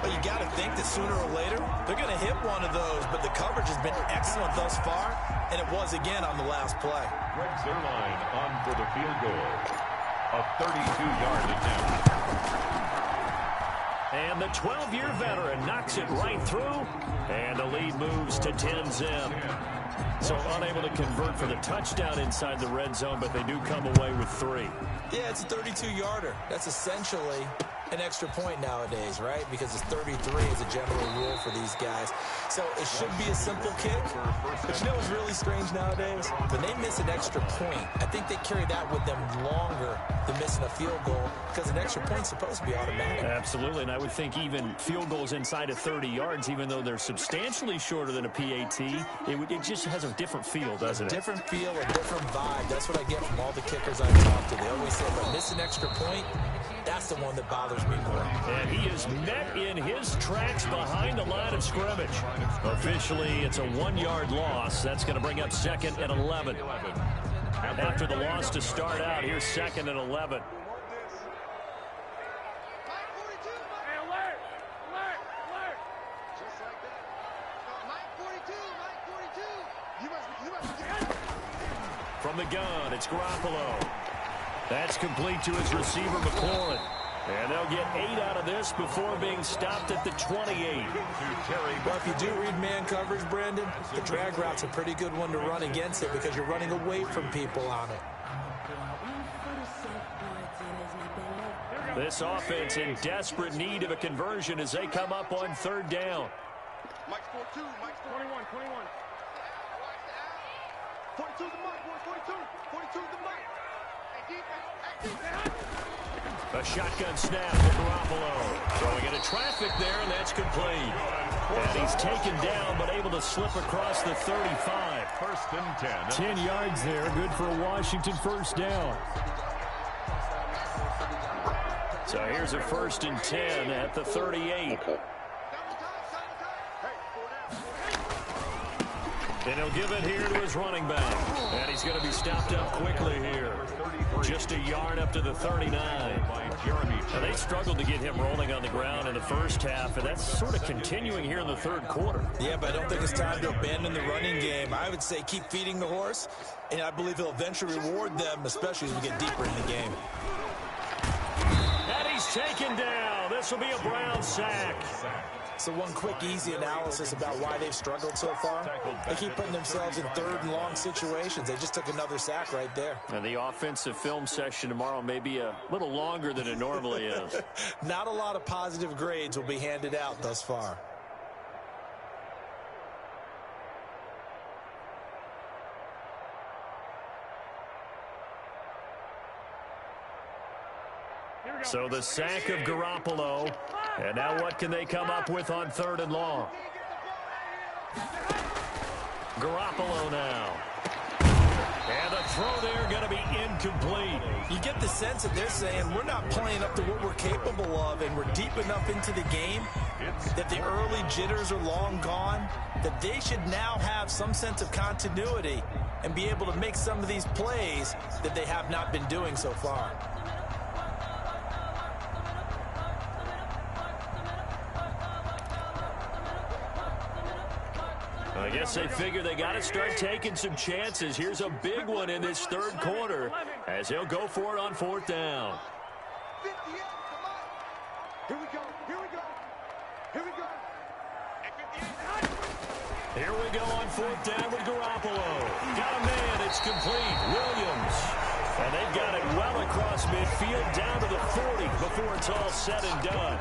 Well, you got to think that sooner or later, they're going to hit one of those. But the coverage has been excellent thus far. And it was again on the last play. Greg Zerline on for the field goal. A 32-yard attempt. And the 12-year veteran knocks it right through. And the lead moves to 10-zip. So unable to convert for the touchdown inside the red zone, but they do come away with 3. Yeah, it's a 32-yarder. That's essentially an extra point nowadays, right? Because it's 33 is a general rule for these guys. So it should be a simple kick. But you know what's really strange nowadays? When they miss an extra point, I think they carry that with them longer than missing a field goal because an extra point's supposed to be automatic. Absolutely, and I would think even field goals inside of 30 yards, even though they're substantially shorter than a PAT, it just has a different feel, doesn't it? Different feel, a different vibe. That's what I get from all the kickers I talk to. They always say, if I miss an extra point, that's the one that bothers me more. And he is met in his tracks behind the line of scrimmage. Officially, it's a 1-yard loss. That's going to bring up 2nd and 11. After the loss to start out, here's 2nd and 11. From the gun, it's Garoppolo. That's complete to his receiver, McLaurin. And they'll get 8 out of this before being stopped at the 28. Well, if you do read man coverage, Brandon, the drag route's a pretty good one to run against it because you're running away from people on it. This offense in desperate need of a conversion as they come up on third down. Mike's 4-2. Mike's 21. 42 the Mike, boys. 42. 42 the Mike. A shotgun snap to Garoppolo. Throwing into traffic there, and that's complete. And he's taken down, but able to slip across the 35. First and 10. 10 yards there, good for a Washington first down. So here's a first and 10 at the 38. And he'll give it here to his running back. And he's going to be stopped up quickly here. Just a yard up to the 39. And they struggled to get him rolling on the ground in the first half, and that's sort of continuing here in the third quarter. Yeah, but I don't think it's time to abandon the running game. I would say keep feeding the horse, and I believe he'll eventually reward them, especially as we get deeper in the game. And he's taken down. This will be a Brown sack. So one quick, easy analysis about why they've struggled so far. They keep putting themselves in third and long situations. They just took another sack right there. And the offensive film session tomorrow may be a little longer than it normally is. Not a lot of positive grades will be handed out thus far. So the sack of Garoppolo. And now what can they come up with on third and long? Garoppolo now. And the throw there going to be incomplete. You get the sense that they're saying we're not playing up to what we're capable of, and we're deep enough into the game that the early jitters are long gone, that they should now have some sense of continuity and be able to make some of these plays that they have not been doing so far. I guess they figure they got to start taking some chances. Here's a big one in this third quarter as he'll go for it on fourth down. 58, Here we go. Here we go on fourth down with Garoppolo. Got a man. It's complete. Williams. And they've got it well across midfield down to the 40 before it's all said and done.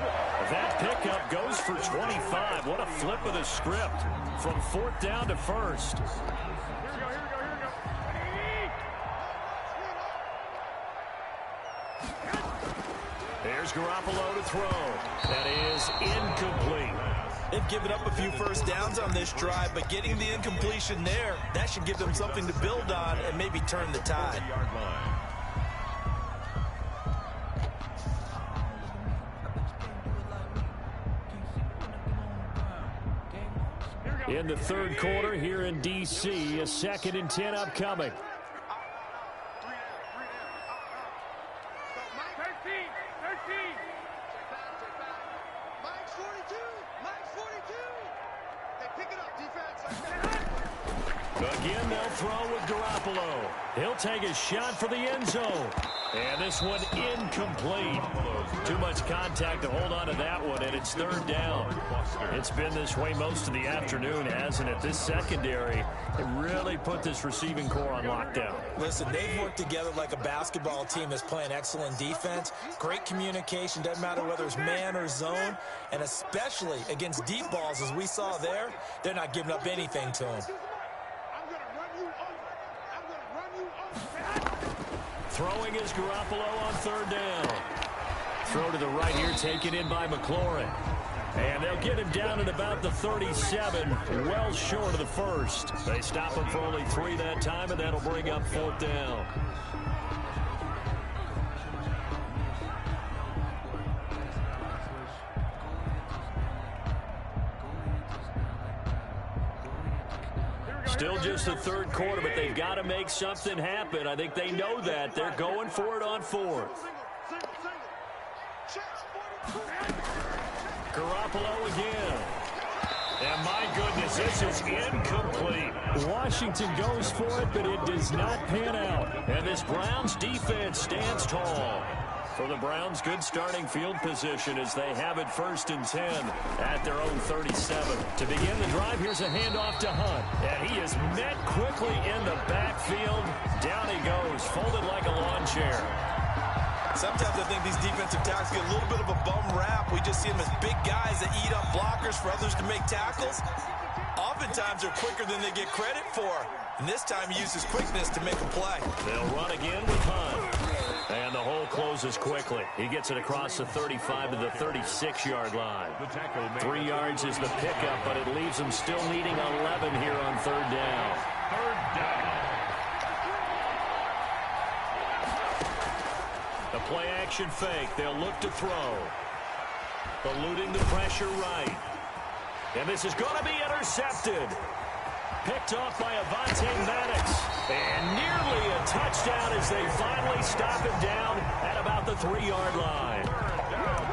That pickup goes for 25. What a flip of the script from fourth down to first. Here we go. There's Garoppolo to throw. That is incomplete. They've given up a few first downs on this drive, but getting the incompletion there, that should give them something to build on and maybe turn the tide. In the third quarter here in D.C., a 2nd and 10 upcoming. 13. Mike's 42. They pick it up, defense. Again, they'll throw with Garoppolo. He'll take a shot for the end zone. And this one incomplete. Too much contact to hold on to that one, and it's third down. It's been this way most of the afternoon, hasn't it? This secondary, it really put this receiving core on lockdown. Listen, they've worked together like a basketball team that's playing excellent defense. Great communication, doesn't matter whether it's man or zone, and especially against deep balls, as we saw there, they're not giving up anything to them. Throwing is Garoppolo on third down. Throw to the right here, taken in by McLaurin. And they'll get him down at about the 37, well short of the first. They stop him for only 3 that time, and that'll bring up fourth down. Still just the third quarter, but they've got to make something happen. I think they know that. They're going for it on fourth. Garoppolo again. And my goodness, this is incomplete. Washington goes for it, but it does not pan out. And this Browns defense stands tall. For the Browns, good starting field position as they have it 1st and 10 at their own 37. To begin the drive, here's a handoff to Hunt. And he is met quickly in the backfield. Down he goes, folded like a lawn chair. Sometimes I think these defensive tackles get a little bit of a bum rap. We just see them as big guys that eat up blockers for others to make tackles. Oftentimes they're quicker than they get credit for. And this time he uses quickness to make a play. They'll run again with Hunt. And the hole closes quickly. He gets it across the 35 to the 36-yard line. 3 yards is the pickup, but it leaves them still needing 11 here on third down. Third down. The play-action fake. They'll look to throw. Eluding the pressure right. And this is going to be intercepted. Picked off by Avonte Maddox. And nearly a touchdown as they finally stop him down at about the 3-yard line.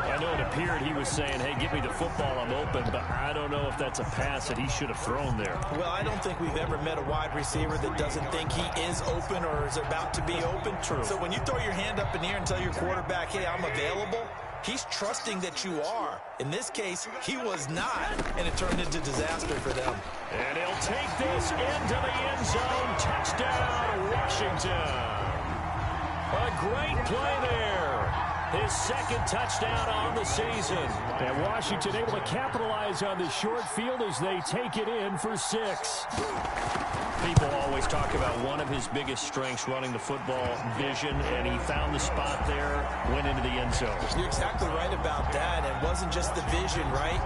I know it appeared he was saying, hey, give me the football, I'm open, but I don't know if that's a pass that he should have thrown there. Well, I don't think we've ever met a wide receiver that doesn't think he is open or is about to be open. True. So when you throw your hand up in the air and tell your quarterback, hey, I'm available, he's trusting that you are. In this case, he was not, and it turned into disaster for them. And he'll take this into the end zone. Touchdown, Washington. A great play there. His second touchdown on the season. And Washington able to capitalize on the short field as they take it in for 6. People always talk about one of his biggest strengths, running the football, vision, and he found the spot there, went into the end zone. You're exactly right about that. It wasn't just the vision, right?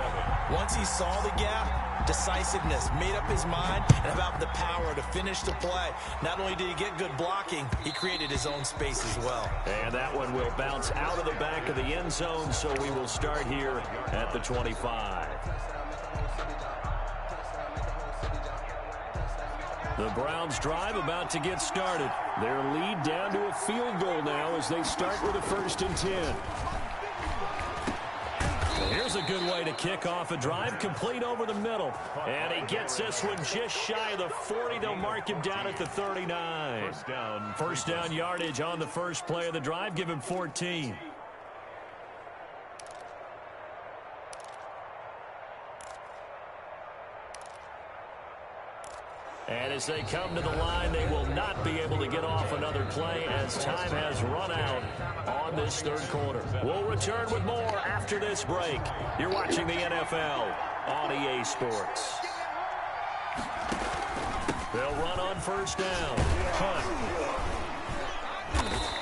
Once he saw the gap, decisiveness, made up his mind, and about the power to finish the play. Not only did he get good blocking, he created his own space as well. And that one will bounce out of the back of the end zone, so we will start here at the 25. The Browns drive about to get started. Their lead down to a field goal now as they start with a 1st and 10. Here's a good way to kick off a drive, complete over the middle. And he gets this one just shy of the 40. They'll mark him down at the 39. First down yardage on the first play of the drive. Give him 14. And as they come to the line, they will not be able to get off another play as time has run out on this third quarter. We'll return with more after this break. You're watching the NFL on EA Sports. They'll run on first down. Hunt.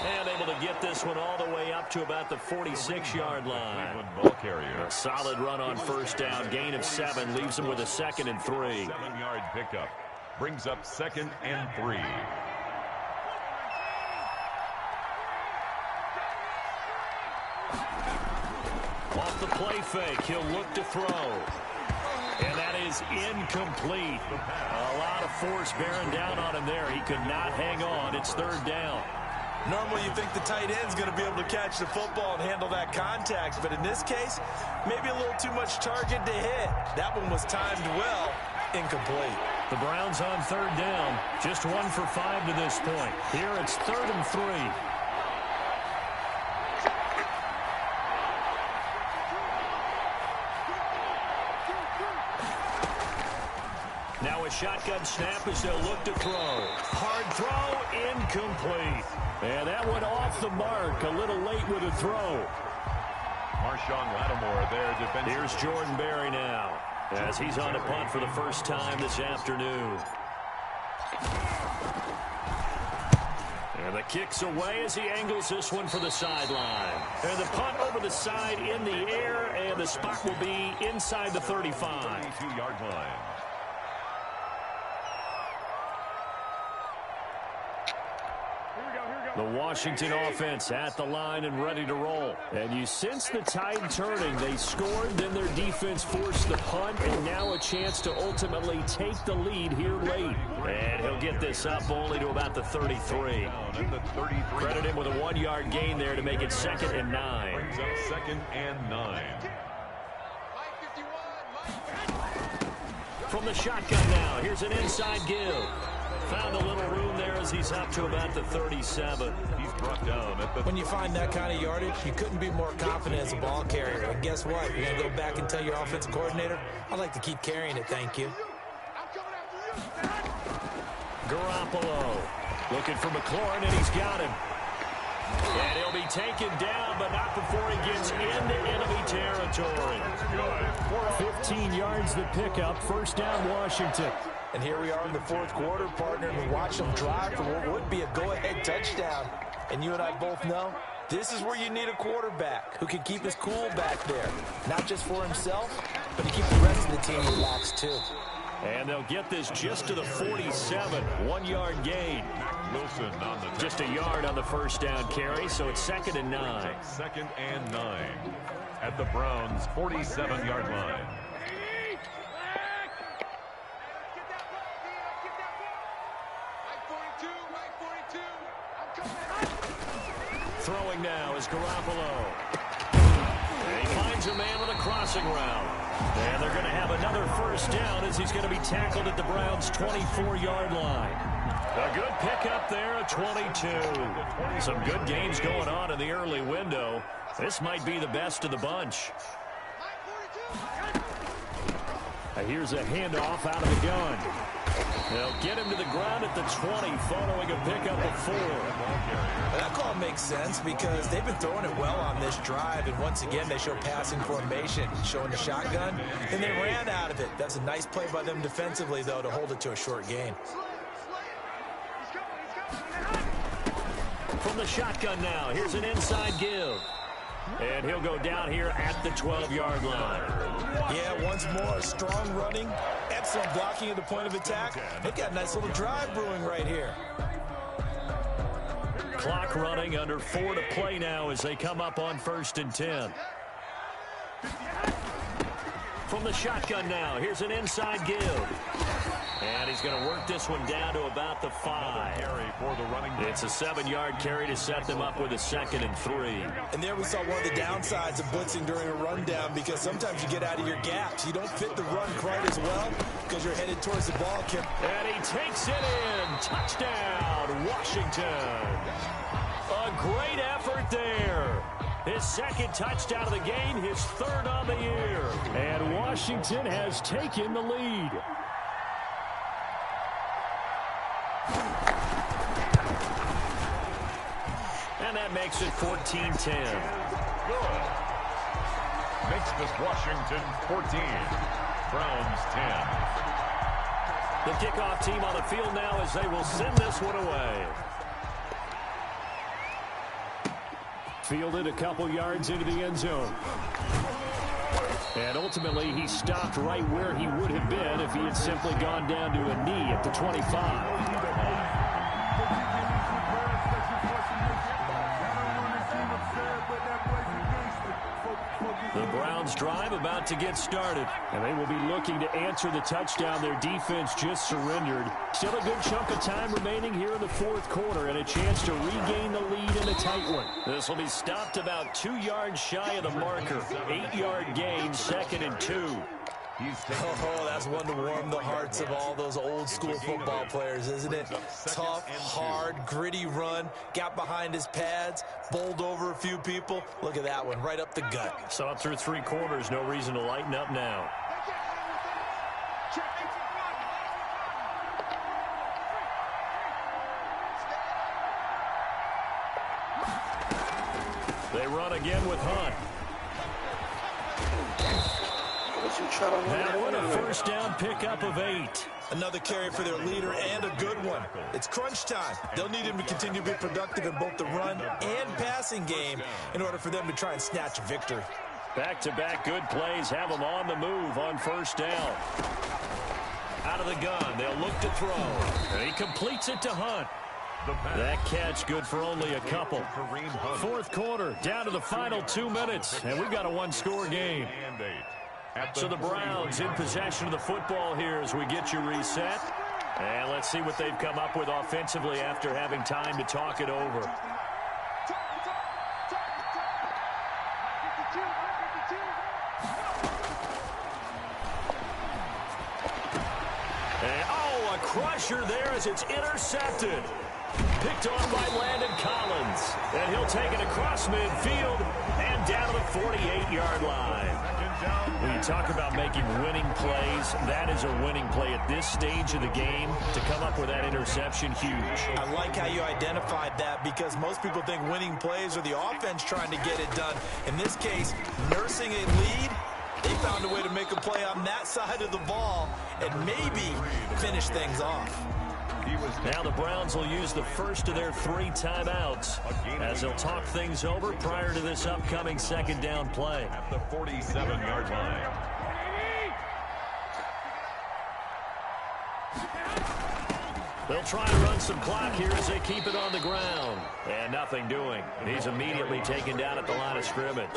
And able to get this one all the way up to about the 46-yard line. Ball carrier. A solid run on first down. Gain of 7 leaves him with a 2nd and 3. 7-yard pickup. Brings up 2nd and 3. Off the play fake, he'll look to throw. And that is incomplete. A lot of force bearing down on him there. He could not hang on. It's third down. Normally you think the tight end's going to be able to catch the football and handle that contact, but in this case, maybe a little too much target to hit. That one was timed well. Incomplete. The Browns on third down. Just 1 for 5 to this point. Here it's 3rd and 3. Now a shotgun snap as they'll look to throw. Hard throw, incomplete. And that went off the mark. A little late with a throw. Marshawn Lattimore there defensively. Here's Jordan Berry now, as he's on a punt for the first time this afternoon. And the kick's away as he angles this one for the sideline. And the punt over the side in the air, and the spot will be inside the 35. 32-yard line. The Washington offense at the line and ready to roll. And you sense the tide turning. They scored, then their defense forced the punt, and now a chance to ultimately take the lead here late. And he'll get this up only to about the 33. Credit him with a 1-yard gain there to make it 2nd and 9. Brings up 2nd and 9. From the shotgun now, here's an inside give. Found a little room there as he's up to about the 37. He's brought down at the... When you find that kind of yardage, you couldn't be more confident as a ball carrier. And guess what? You're going to go back and tell your offensive coordinator, I'd like to keep carrying it, thank you. Garoppolo looking for McLaurin, and he's got him. And he'll be taken down, but not before he gets into enemy territory. 15 yards the pickup. First down, Washington. And here we are in the fourth quarter, partner, and we watch them drive for what would be a go-ahead touchdown. And you and I both know this is where you need a quarterback who can keep his cool back there. Not just for himself, but to keep the rest of the team relaxed too. And they'll get this just to the 47. 1 yard gain. Wilson on the just a yard on the first down carry, so it's 2nd and 9. 2nd and 9 at the Browns' 47-yard line. Throwing now is Garoppolo. And he finds a man with a crossing route. And they're going to have another first down as he's going to be tackled at the Browns' 24-yard line. A good pickup there at 22. Some good games going on in the early window. This might be the best of the bunch. Here's a handoff out of the gun. They'll get him to the ground at the 20 following a pickup of 4. That call makes sense because they've been throwing it well on this drive, and once again they show passing formation, showing the shotgun, and they ran out of it. That's a nice play by them defensively, though, to hold it to a short gain. From the shotgun now, here's an inside give. And he'll go down here at the 12-yard line. Yeah, once more, strong running, excellent blocking at the point of attack. They've got a nice little drive brewing right here. Clock running, under 4 to play now as they come up on 1st and 10. From the shotgun now, here's an inside give. And he's going to work this one down to about the 5. It's a 7-yard carry to set them up with a 2nd and 3. And there we saw one of the downsides of blitzing during a rundown, because sometimes you get out of your gaps. You don't fit the run quite as well because you're headed towards the ball carrier. And he takes it in. Touchdown, Washington. A great effort there. His 2nd touchdown of the game, his 3rd on the year. And Washington has taken the lead. And that makes it 14-10. Good. Makes this Washington 14. Browns 10. The kickoff team on the field now as they will send this one away. Fielded a couple yards into the end zone. And ultimately, he stopped right where he would have been if he had simply gone down to a knee at the 25. The Browns drive about to get started, and they will be looking to answer the touchdown their defense just surrendered. Still a good chunk of time remaining here in the fourth quarter, and a chance to regain the lead in a tight one. This will be stopped about 2 yards shy of the marker. 8-yard gain, 2nd and 2. Oh, that's one to warm the hearts of all those old school football players, isn't it? Tough, hard, gritty run, got behind his pads, bowled over a few people. Look at that one, right up the gut. Saw it through 3 quarters, no reason to lighten up now. They run again with Hunt. That one a first down pickup of 8. Another carry for their leader, and a good one. It's crunch time. They'll need him to continue to be productive in both the run and passing game in order for them to try and snatch a victory. Back-to-back good plays have them on the move on first down. Out of the gun, they'll look to throw. And he completes it to Hunt. That catch good for only a couple. Fourth quarter, down to the final 2 minutes, and we've got a 1-score game. So the Browns in possession of the football here as we get you reset. And let's see what they've come up with offensively after having time to talk it over. And, oh, a crusher there as it's intercepted. Picked off by Landon Collins. And he'll take it across midfield And down to the 48-yard line. When you talk about making winning plays, that is a winning play at this stage of the game. To come up with that interception, huge. I like how you identified that, because most people think winning plays are the offense trying to get it done. In this case, nursing a lead, they found a way to make a play on that side of the ball and maybe finish things off. Now the Browns will use the first of their 3 timeouts as they'll talk things over prior to this upcoming second down play. At the 47-yard line. They'll try to run some clock here as they keep it on the ground. And nothing doing. He's immediately taken down at the line of scrimmage.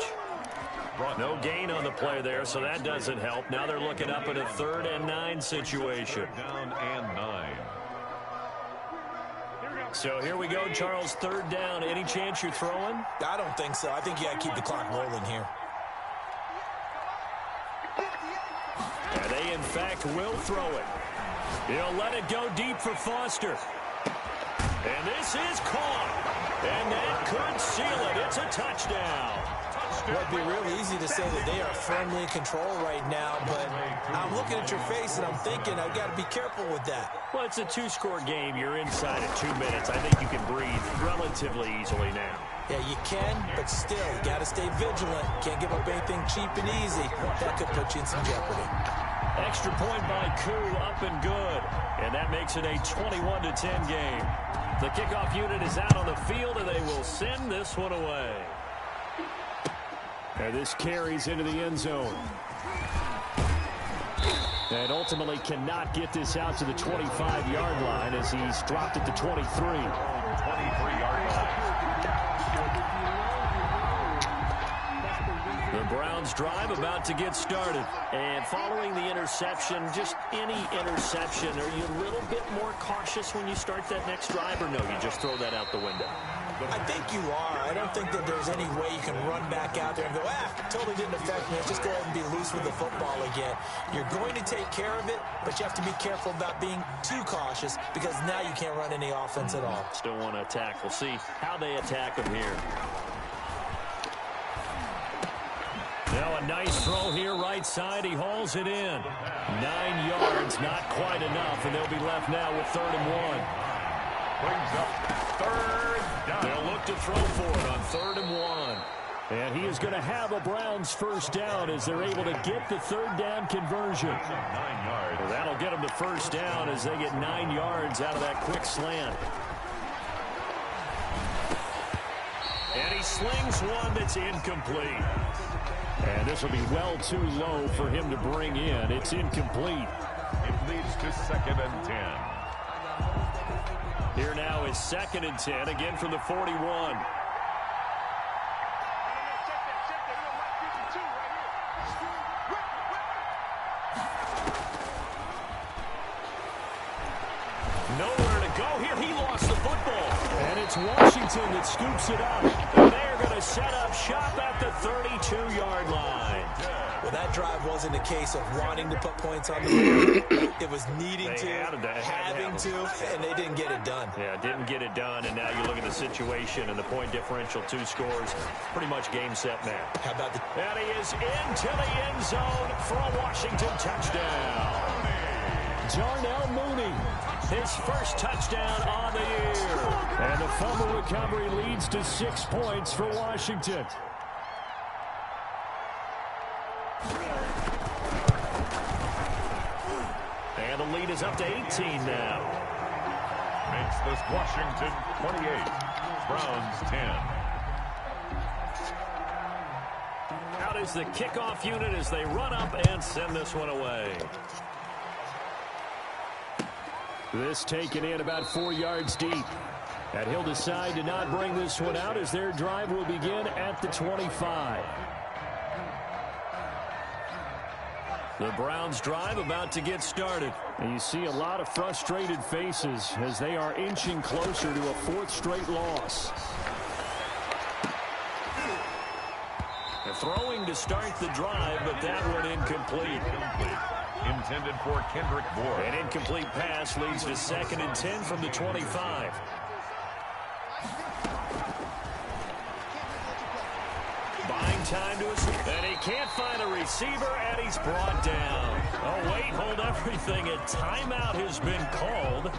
No gain on the play there, so that doesn't help. Now they're looking up at a 3rd and 9 situation. Down and 9. So here we go, Charles, 3rd down. Any chance you're throwing? I don't think so. I think you got to keep the clock rolling here. And they, in fact, will throw it. He'll let it go deep for Foster. And this is caught. And that could seal it. It's a touchdown. Well, it'd be real easy to say that they are firmly in control right now, but I'm looking at your face and I'm thinking I've got to be careful with that. Well, it's a 2-score game. You're inside at 2 minutes. I think you can breathe relatively easily now. Yeah, you can, but still, you got to stay vigilant. Can't give up anything cheap and easy. That could put you in some jeopardy. Extra point by Koo, up and good. And that makes it a 21-10 game. The kickoff unit is out on the field, and they will send this one away. And this carries into the end zone. And ultimately cannot get this out to the 25-yard line as he's dropped at the 23. 23-yard line. The Browns drive about to get started. And following the interception, just any interception, are you a little bit more cautious when you start that next drive, or no, you just throw that out the window? I think you are. I don't think that there's any way you can run back out there and go, totally didn't affect me. Let's just go ahead and be loose with the football again. You're going to take care of it, but you have to be careful about being too cautious, because now you can't run any offense at all. Still want to attack. We'll see how they attack them here. Now a nice throw here, right side. He hauls it in. 9 yards, not quite enough, and they'll be left now with 3rd and 1. Brings up 3rd down. They'll look to throw for it on 3rd and 1. And he is going to have a Browns first down as they're able to get the 3rd down conversion. 9 yards. Well, that'll get them the first down as they get 9 yards out of that quick slant. And he slings one that's incomplete. And this will be well too low for him to bring in. It's incomplete. It leads to 2nd and 10. Here now is 2nd and 10, again from the 41. Nowhere to go here. He lost the football. And it's Washington that scoops it up. And they're going to set up shop at the 32-yard line. Well, that drive wasn't a case of wanting to put points on the board. It was needing to, having to, and they didn't get it done. Yeah, didn't get it done, and now you look at the situation and the point differential, 2 scores, pretty much game, set, match. How about the... And he is into the end zone for a Washington touchdown. Darnell Mooney, his first touchdown on the year. And the fumble recovery leads to 6 points for Washington. And the lead is up to 18 now. Makes this Washington 28, Browns 10. Out is the kickoff unit as they run up and send this one away. This taken in about 4 yards deep. And he'll decide to not bring this one out as their drive will begin at the 25. The Browns drive about to get started. And you see a lot of frustrated faces as they are inching closer to a 4th straight loss. They're throwing to start the drive, but that one incomplete. Intended for Kendrick Bourne. An incomplete pass leads to 2nd and 10 from the 25. time to his... And he can't find a receiver, and he's brought down. Oh, wait, hold everything. A timeout has been called.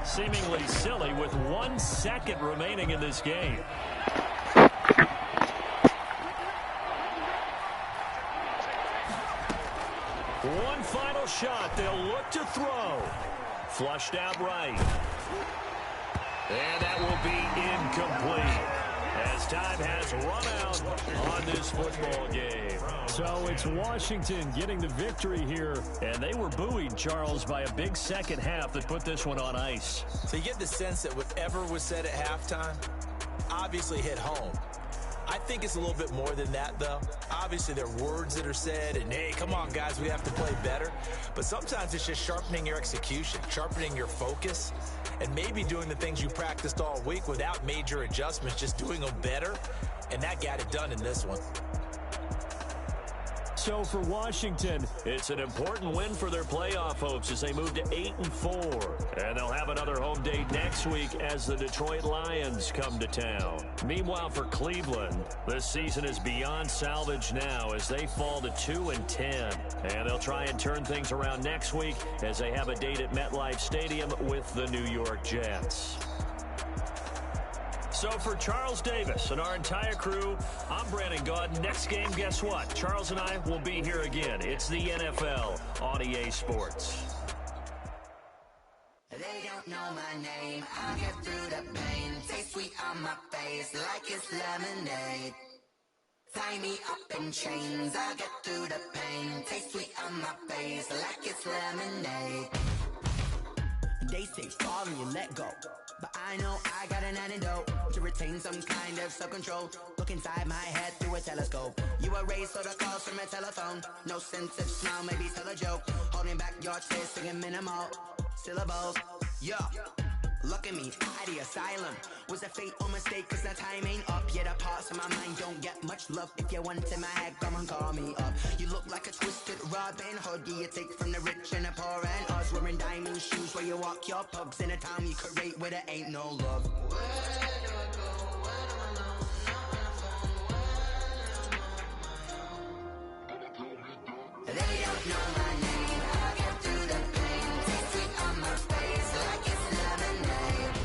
Seemingly silly with 1 second remaining in this game. One final shot. They'll look to throw. Flushed out right. And that will be incomplete, as time has run out on this football game. So it's Washington getting the victory here. And they were buoyed, Charles, by a big second half that put this one on ice. So you get the sense that whatever was said at halftime obviously hit home. I think it's a little bit more than that, though. Obviously, there are words that are said, and, hey, come on, guys, we have to play better. But sometimes it's just sharpening your execution, sharpening your focus, and maybe doing the things you practiced all week without major adjustments, just doing them better, and that got it done in this one. So for Washington, it's an important win for their playoff hopes as they move to 8-4. And they'll have another home date next week as the Detroit Lions come to town. Meanwhile, for Cleveland, this season is beyond salvage now as they fall to 2-10. And they'll try and turn things around next week as they have a date at MetLife Stadium with the New York Jets. So for Charles Davis and our entire crew, I'm Brandon Gaudin. Next game, guess what? Charles and I will be here again. It's the NFL on EA Sports. They don't know my name. I'll get through the pain. Taste sweet on my face like it's lemonade. Tie me up in chains. I'll get through the pain. Taste sweet on my face like it's lemonade. They say fall and you let go, but I know I got an antidote to retain some kind of self-control. Look inside my head through a telescope. You erase all the calls from a telephone. No sense of smile, maybe tell a joke. Holding back your tears, singing minimal syllables. Yeah, look at me, at the asylum. Was a fate or mistake, cause the time ain't up. Yet the parts of my mind don't get much love. If you want to my head, come and call me up. You look like a twisted Robin Hood. You take from the rich and the poor and us. Wearing diamond shoes where you walk your pugs in a town you create where there ain't no love. They don't know my name. I'll get through the pain. Taste sweet on my face like it's lemonade.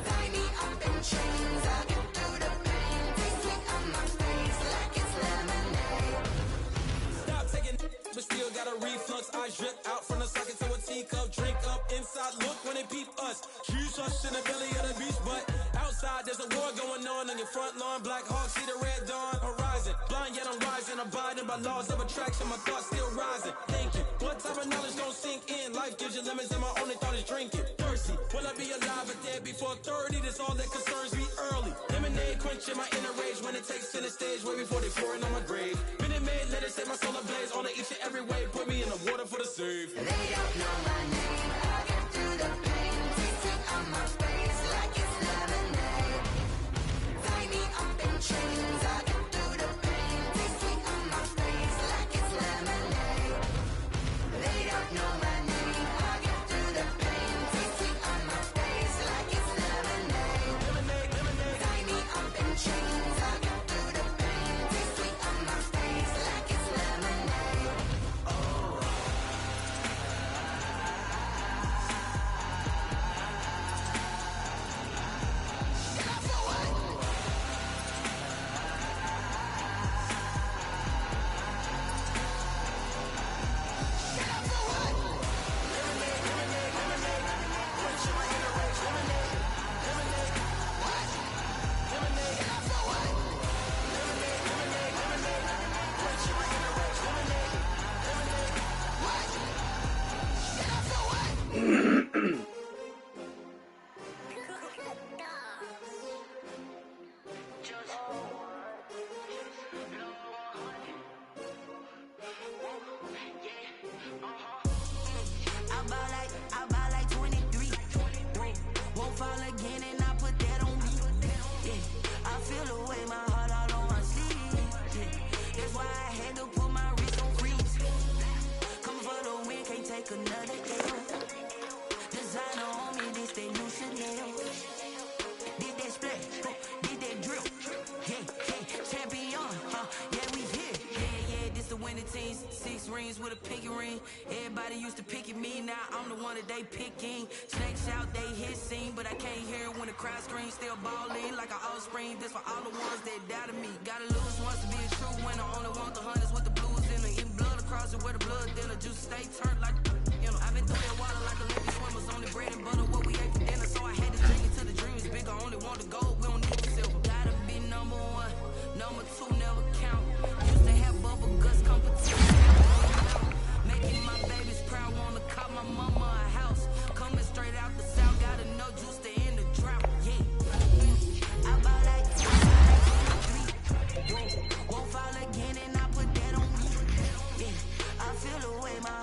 Tie me up in chains. I'll get through the pain. Taste sweet on my face like it's lemonade. Stop taking but still got a reflux. I drip out from the socket to a teacup. Drink up inside, look when they peep us. Huge us in the belly of the beach, but outside there's a war going on your front lawn. Black Hawk, see the red dawn horizon. Blind yet I'm rising, abiding by laws of attraction. My thoughts still rising. Thinking, what type of knowledge don't sink in? Life gives you lemons and my only thought is drinking. Thirsty, will I be alive or dead before 30? That's all that concerns me early. Lemonade quenching my inner rage when it takes center stage way before they pour it on my grave. Minute Maid, let it set my soul ablaze on each and every way. Put me in the water for the save. They don't know my name. I'll get through the pain. Taste sweet on my face like it's lemonade. Tie me up in chains. I'll get through the pain. Taste sweet on my face like it's lemonade. They don't know my name. I'll get through the pain. Taste sweet on my face like it's lemonade. Tie me up in chains. I'll get through the pain. Taste sweet on my face like it's lemonade. Oh. I buy like 23. Won't fall again and I put that on me. Yeah, I feel the way my heart all on my sleeve. Yeah, that's why I had to put my wrist on freeze. Come for the win, can't take another L. Designer on me, this they new Chanel. Did that split, did that drill. Hey, champion, green. Everybody used to pick at me, now I'm the one that they picking. Snakes out, they hissing, but I can't hear when the crowd screams. Still balling like an offspring. This for all the ones that doubted me. Gotta lose once to be a true winner. Only want the hunters with the blues in them. Eating blood across it where the blood thinner. Juice stay turned like, you know. I've been through that water like Olympic swimmers. Only bread and butter, what we ate for dinner. So I had to drink it till the dream is bigger. Only want the gold, we don't need the silver. Gotta be number one, number two never count. Used to have bubble guts competition. Making my babies proud, wanna cop my mama a house. Coming straight out the south, gotta know juice to end the drought. Yeah, I bought like 3. Won't fall again, and I put that on me. Yeah, I feel the way my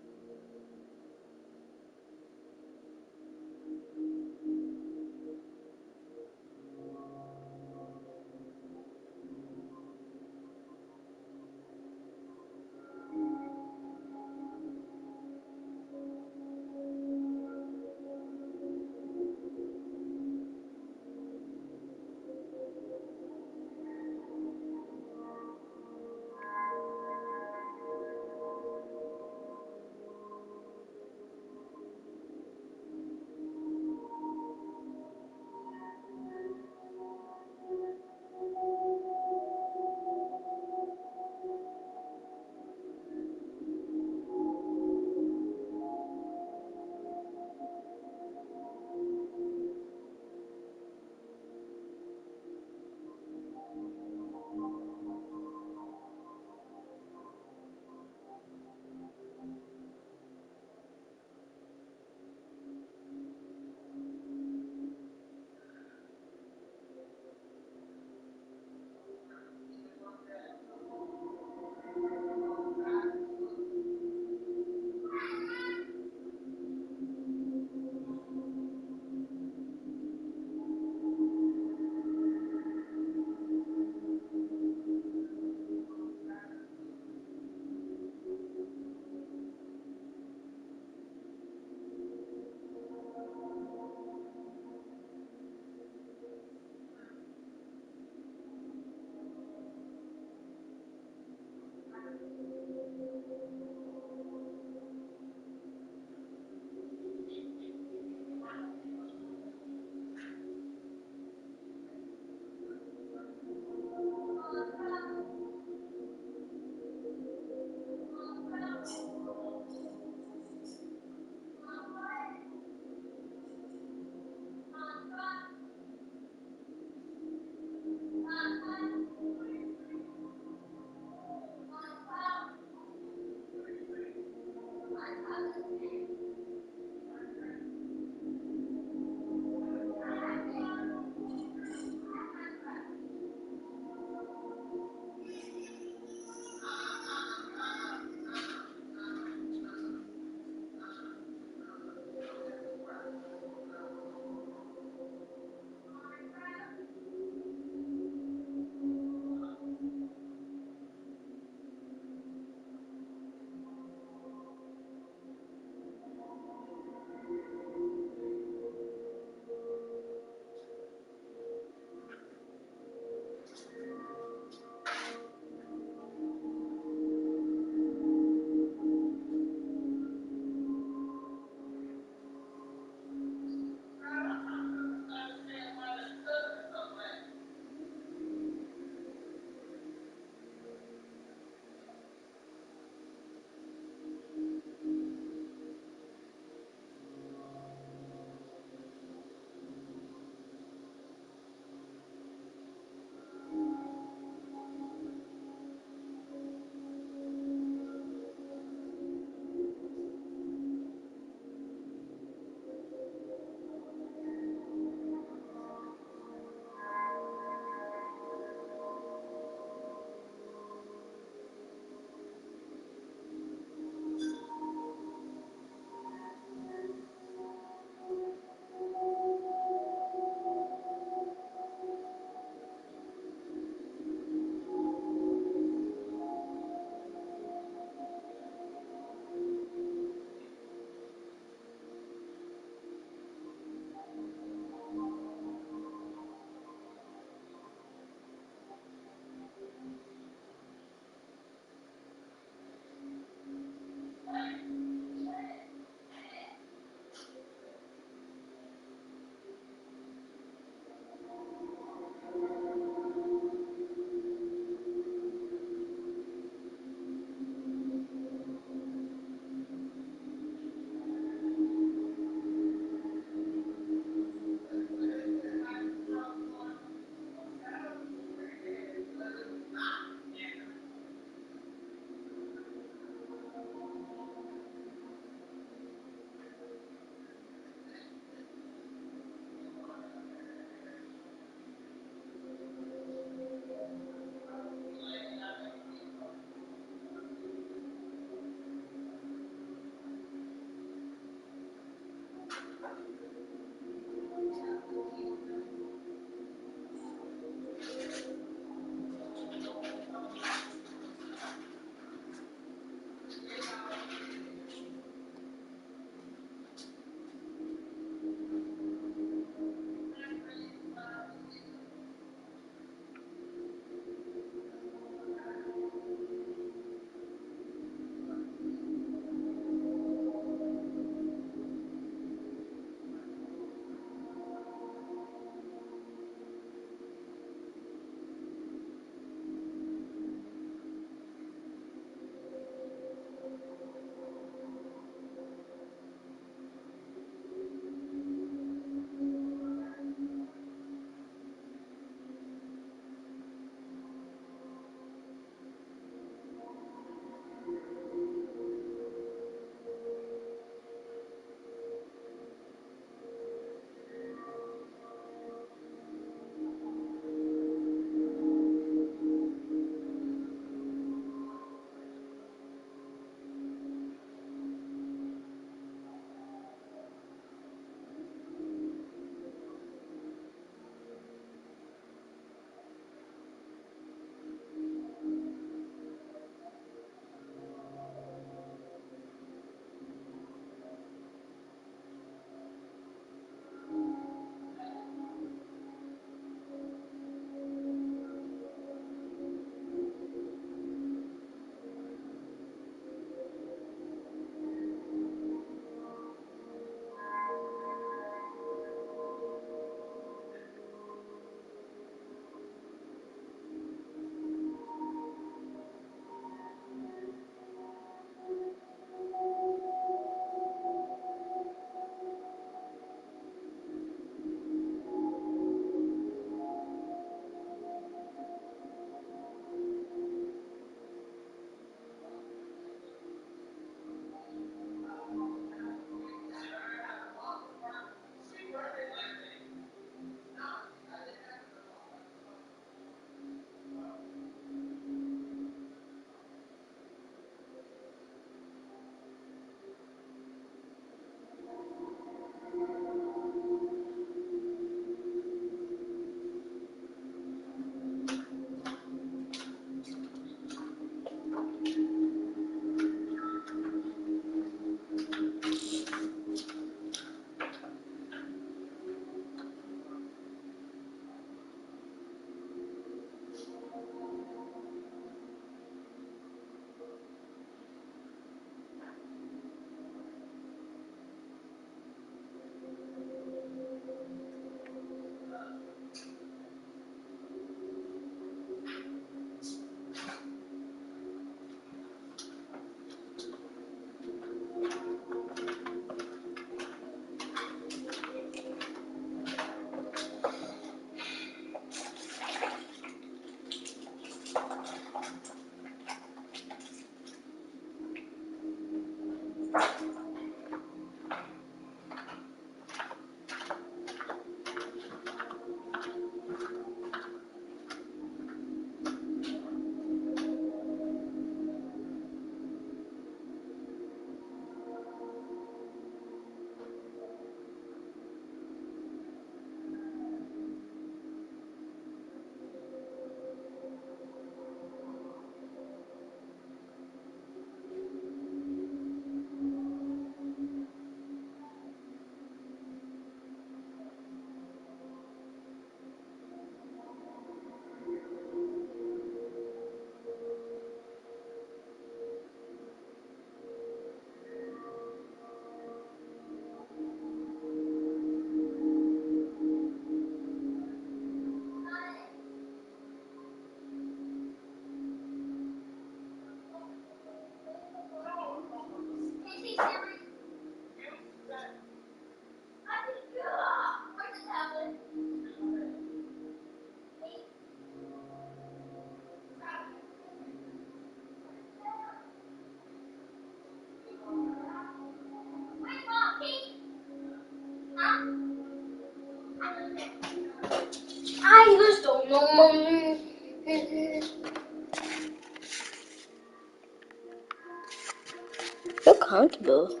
feel comfortable.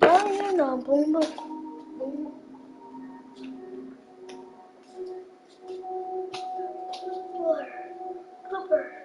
Oh, you know, boom, boom, boom. Cooper.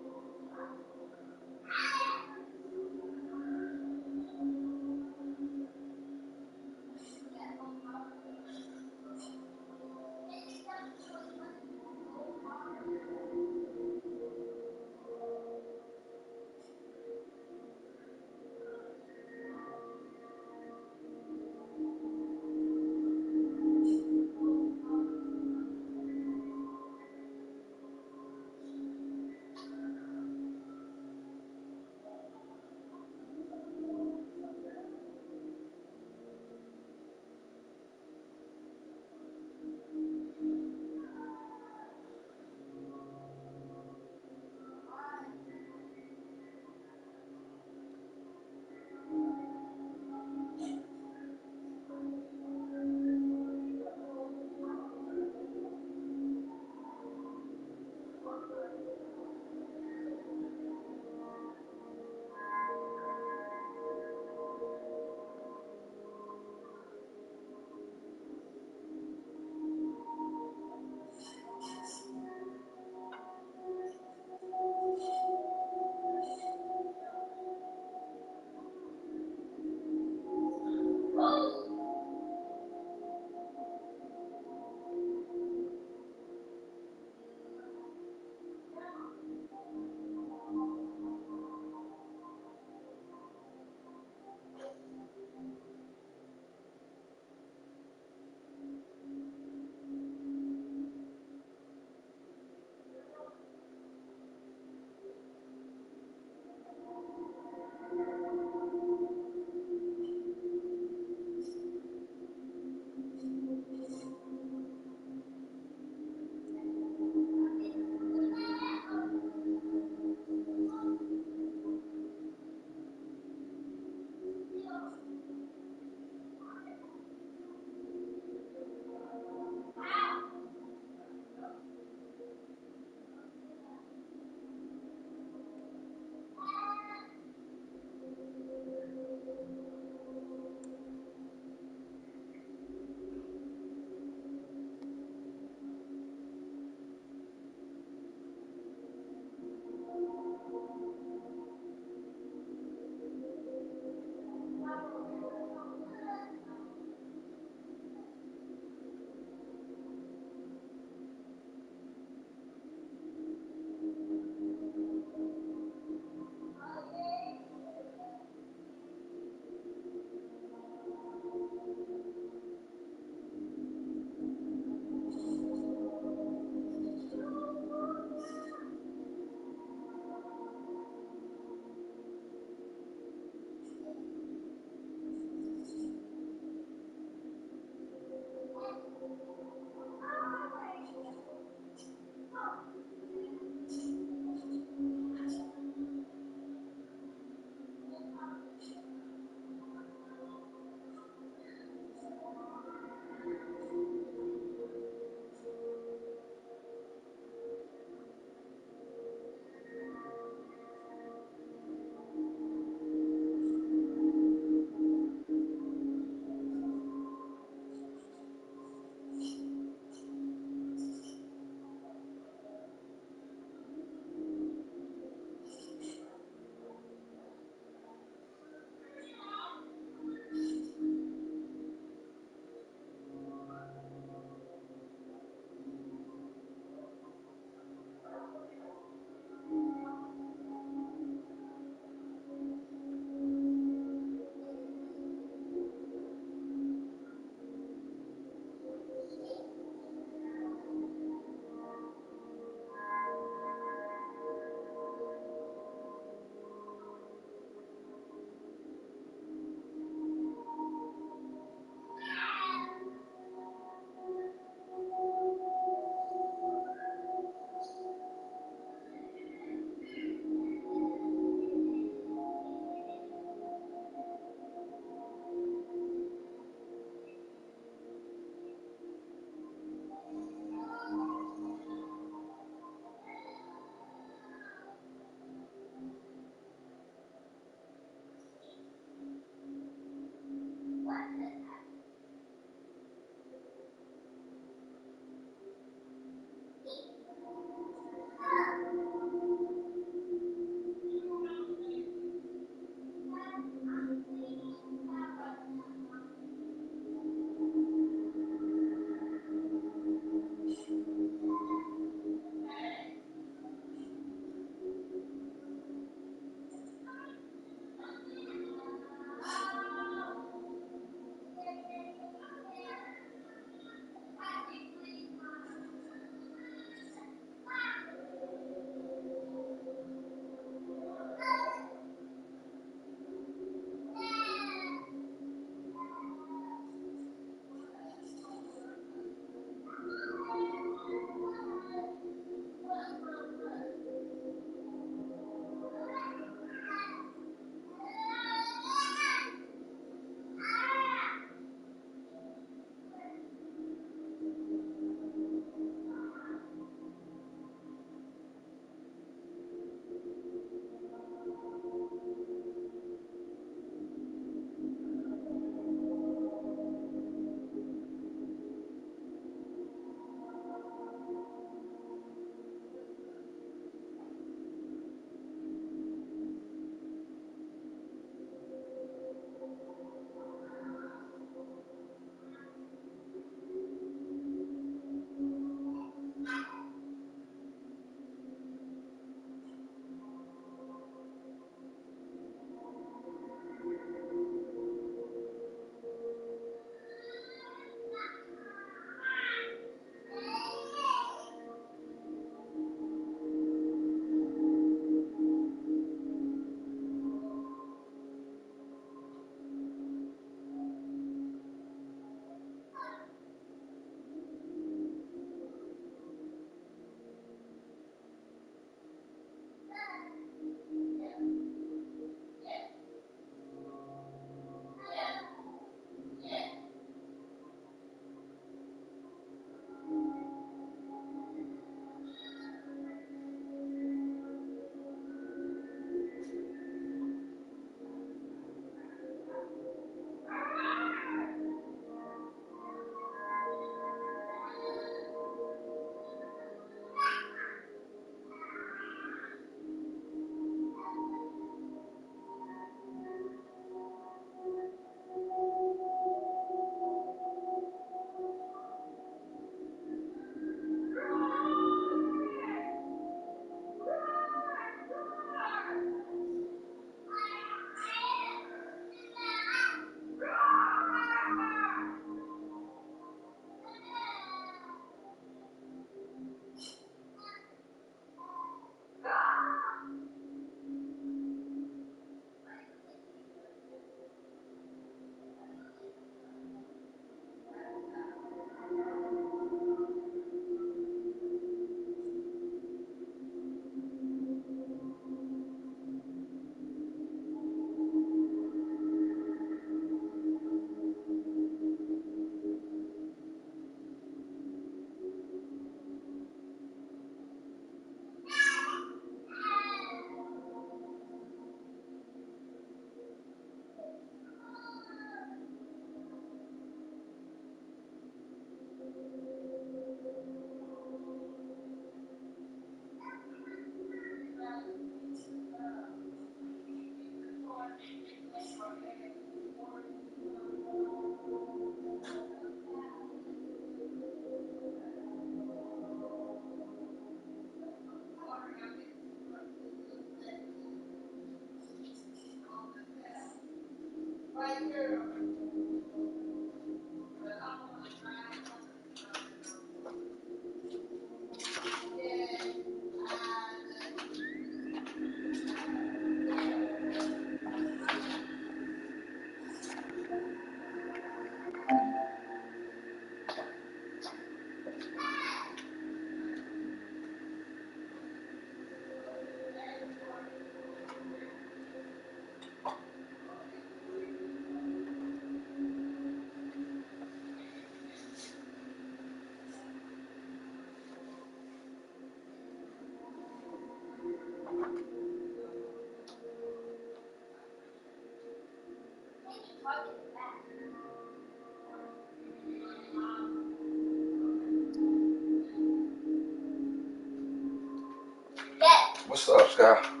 What's up, Sky?